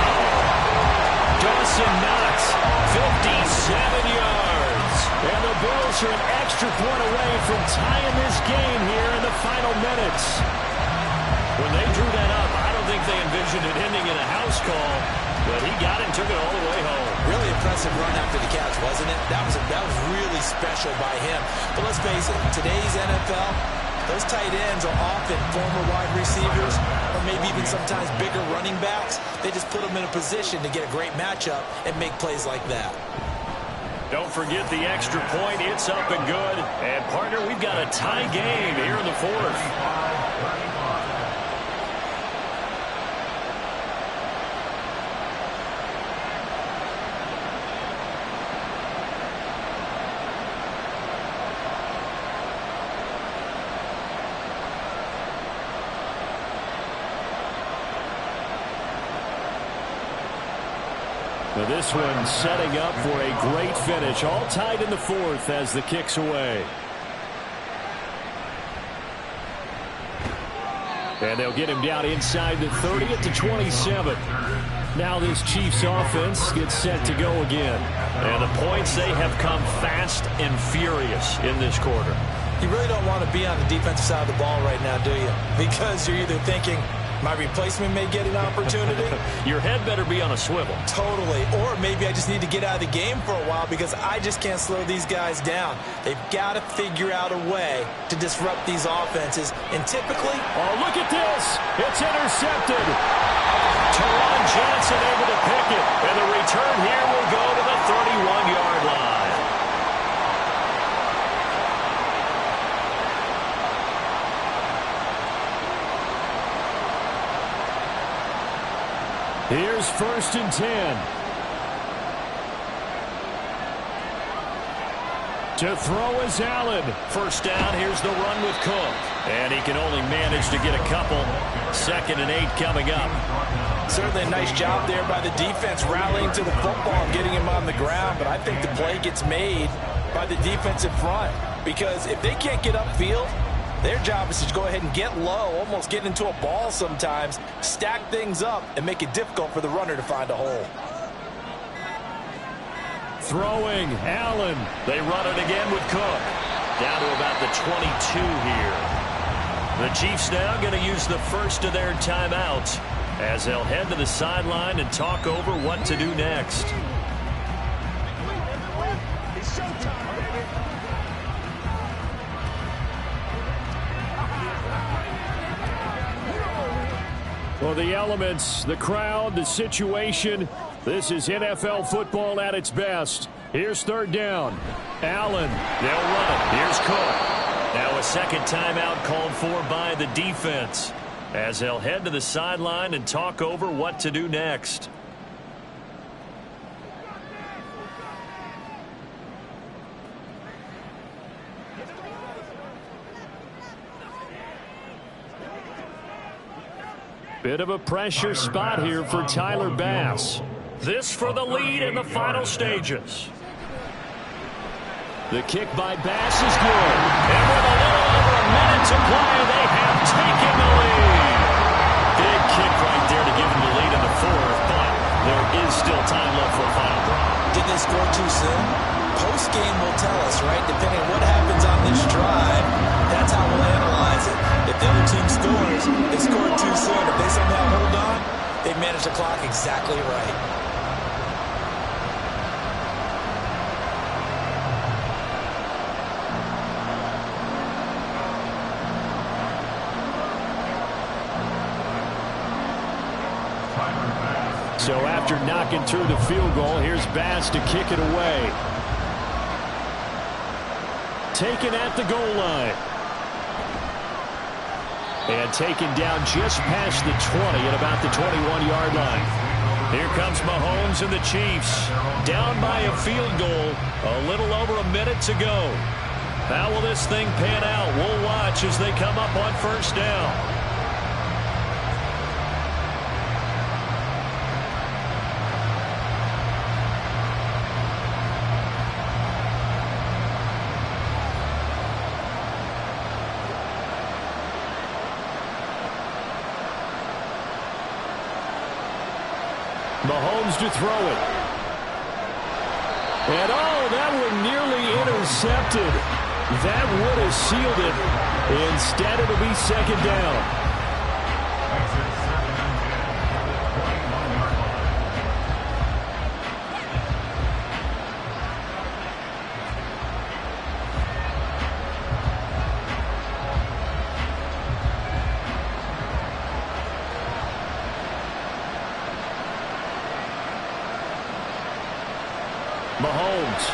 Dawson Knox, 57 yards. And the Bills are an extra point away from tying this game here in the final minutes. When they drew that up, I don't think they envisioned it ending in a house call. But he got it and took it all the way home. Really impressive run after the catch, wasn't it? That was really special by him. But let's face it, today's NFL, those tight ends are often former wide receivers or maybe even sometimes bigger running backs. They just put them in a position to get a great matchup and make plays like that. Don't forget the extra point. It's up and good. And, partner, we've got a tie game here in the 4th. Now this one setting up for a great finish. All tied in the 4th as the kick's away. And they'll get him down inside the 30 at the 27. Now this Chiefs offense gets set to go again. And the points, they have come fast and furious in this quarter. You really don't want to be on the defensive side of the ball right now, do you? Because you're either thinking, my replacement may get an opportunity. Your head better be on a swivel. Totally. Or maybe I just need to get out of the game for a while because I just can't slow these guys down. They've got to figure out a way to disrupt these offenses. And typically... Oh, look at this. It's intercepted. Teron Johnson able to pick it. And the return here will go to the 31-yard line. Here's 1st and 10. To throw is Allen. 1st down, here's the run with Cook. And he can only manage to get a couple. 2nd and 8 coming up. Certainly a nice job there by the defense rallying to the football and getting him on the ground. But I think the play gets made by the defensive front. Because if they can't get upfield, their job is to go ahead and get low, almost get into a ball sometimes, stack things up, and make it difficult for the runner to find a hole. Throwing, Allen. They run it again with Cook. Down to about the 22 here. The Chiefs now going to use the first of their timeouts as they'll head to the sideline and talk over what to do next. It's showtime, baby. Well, the elements, the crowd, the situation, this is NFL football at its best. Here's third down. Allen, they'll run it. Here's Cook. Now a second timeout called for by the defense as they'll head to the sideline and talk over what to do next. Bit of a pressure spot here for Tyler Bass. This for the lead in the final stages. The kick by Bass is good. And with a little over a minute to play, they have taken the lead. Big kick right there to give them the lead in the fourth, but there is still time left for a final drive. Did they score too soon? Post-game will tell us, right? Depending on what happens on this drive, that's how we'll analyze it. If the other team scores, they scored too soon. If they somehow hold on, they've managed the clock exactly right. So after knocking through the field goal, here's Bass to kick it away. Taken at the goal line. And taken down just past the 20 at about the 21-yard line. Here comes Mahomes and the Chiefs. Down by a field goal. A little over a minute to go. How will this thing pan out? We'll watch as they come up on first down. Mahomes to throw it. And oh, that one nearly intercepted. That would have sealed it. Instead, it'll be second down. Mahomes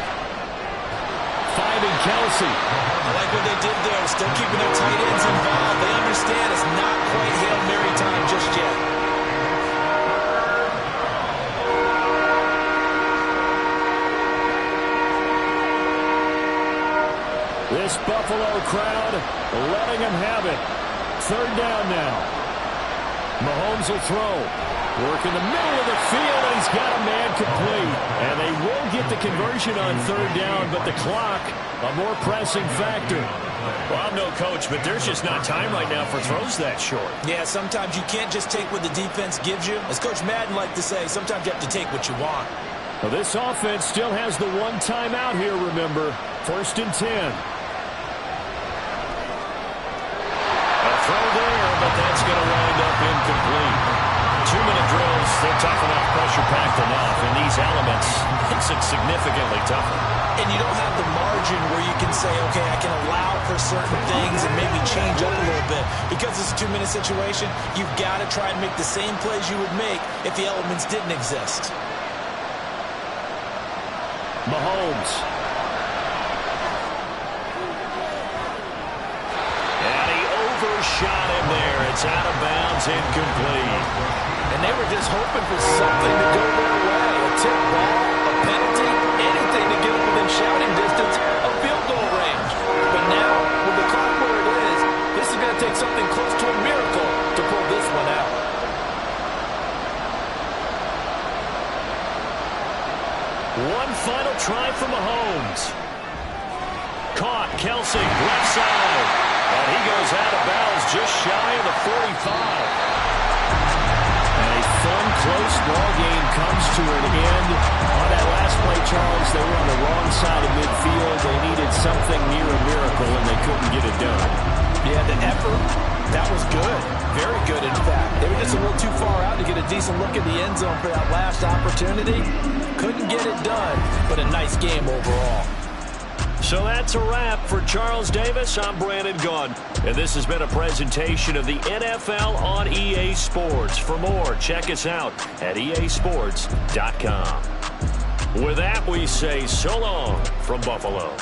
finding Kelsey. I like what they did there. Still keeping their tight ends involved. They understand it's not quite Hail Mary time just yet. This Buffalo crowd letting them have it. Third down now. Mahomes will throw. Work in the middle of the field, and he's got a man complete. And they will get the conversion on third down, but the clock, a more pressing factor. Well, I'm no coach, but there's just not time right now for throws that short. Yeah, sometimes you can't just take what the defense gives you. As Coach Madden liked to say, sometimes you have to take what you want. Well, this offense still has the one timeout here, remember. 1st and 10. A throw there, but that's going to wind up incomplete. 2-minute drills, they're tough enough, pressure-packed enough. And these elements makes it significantly tougher. And you don't have the margin where you can say, okay, I can allow for certain things and maybe change up a little bit. Because it's a 2-minute situation, you've got to try and make the same plays you would make if the elements didn't exist. Mahomes. And he overshot him there. It's out of bounds, incomplete. And they were just hoping for something to go their way. A tip ball, a penalty, anything to get them within shouting distance of field goal range. But now, with the clock where it is, this is going to take something close to a miracle to pull this one out. One final try for Mahomes. Caught, Kelsey, left side. And he goes out of bounds just shy of the 45. A fun, close ball game comes to an end. On that last play, Charles, they were on the wrong side of midfield. They needed something near a miracle, and they couldn't get it done. Yeah, the effort, that was good. Very good, in fact. They were just a little too far out to get a decent look at the end zone for that last opportunity. Couldn't get it done, but a nice game overall. So that's a wrap for Charles Davis. I'm Brandon Gunn, and this has been a presentation of the NFL on EA Sports. For more, check us out at easports.com. With that, we say so long from Buffalo.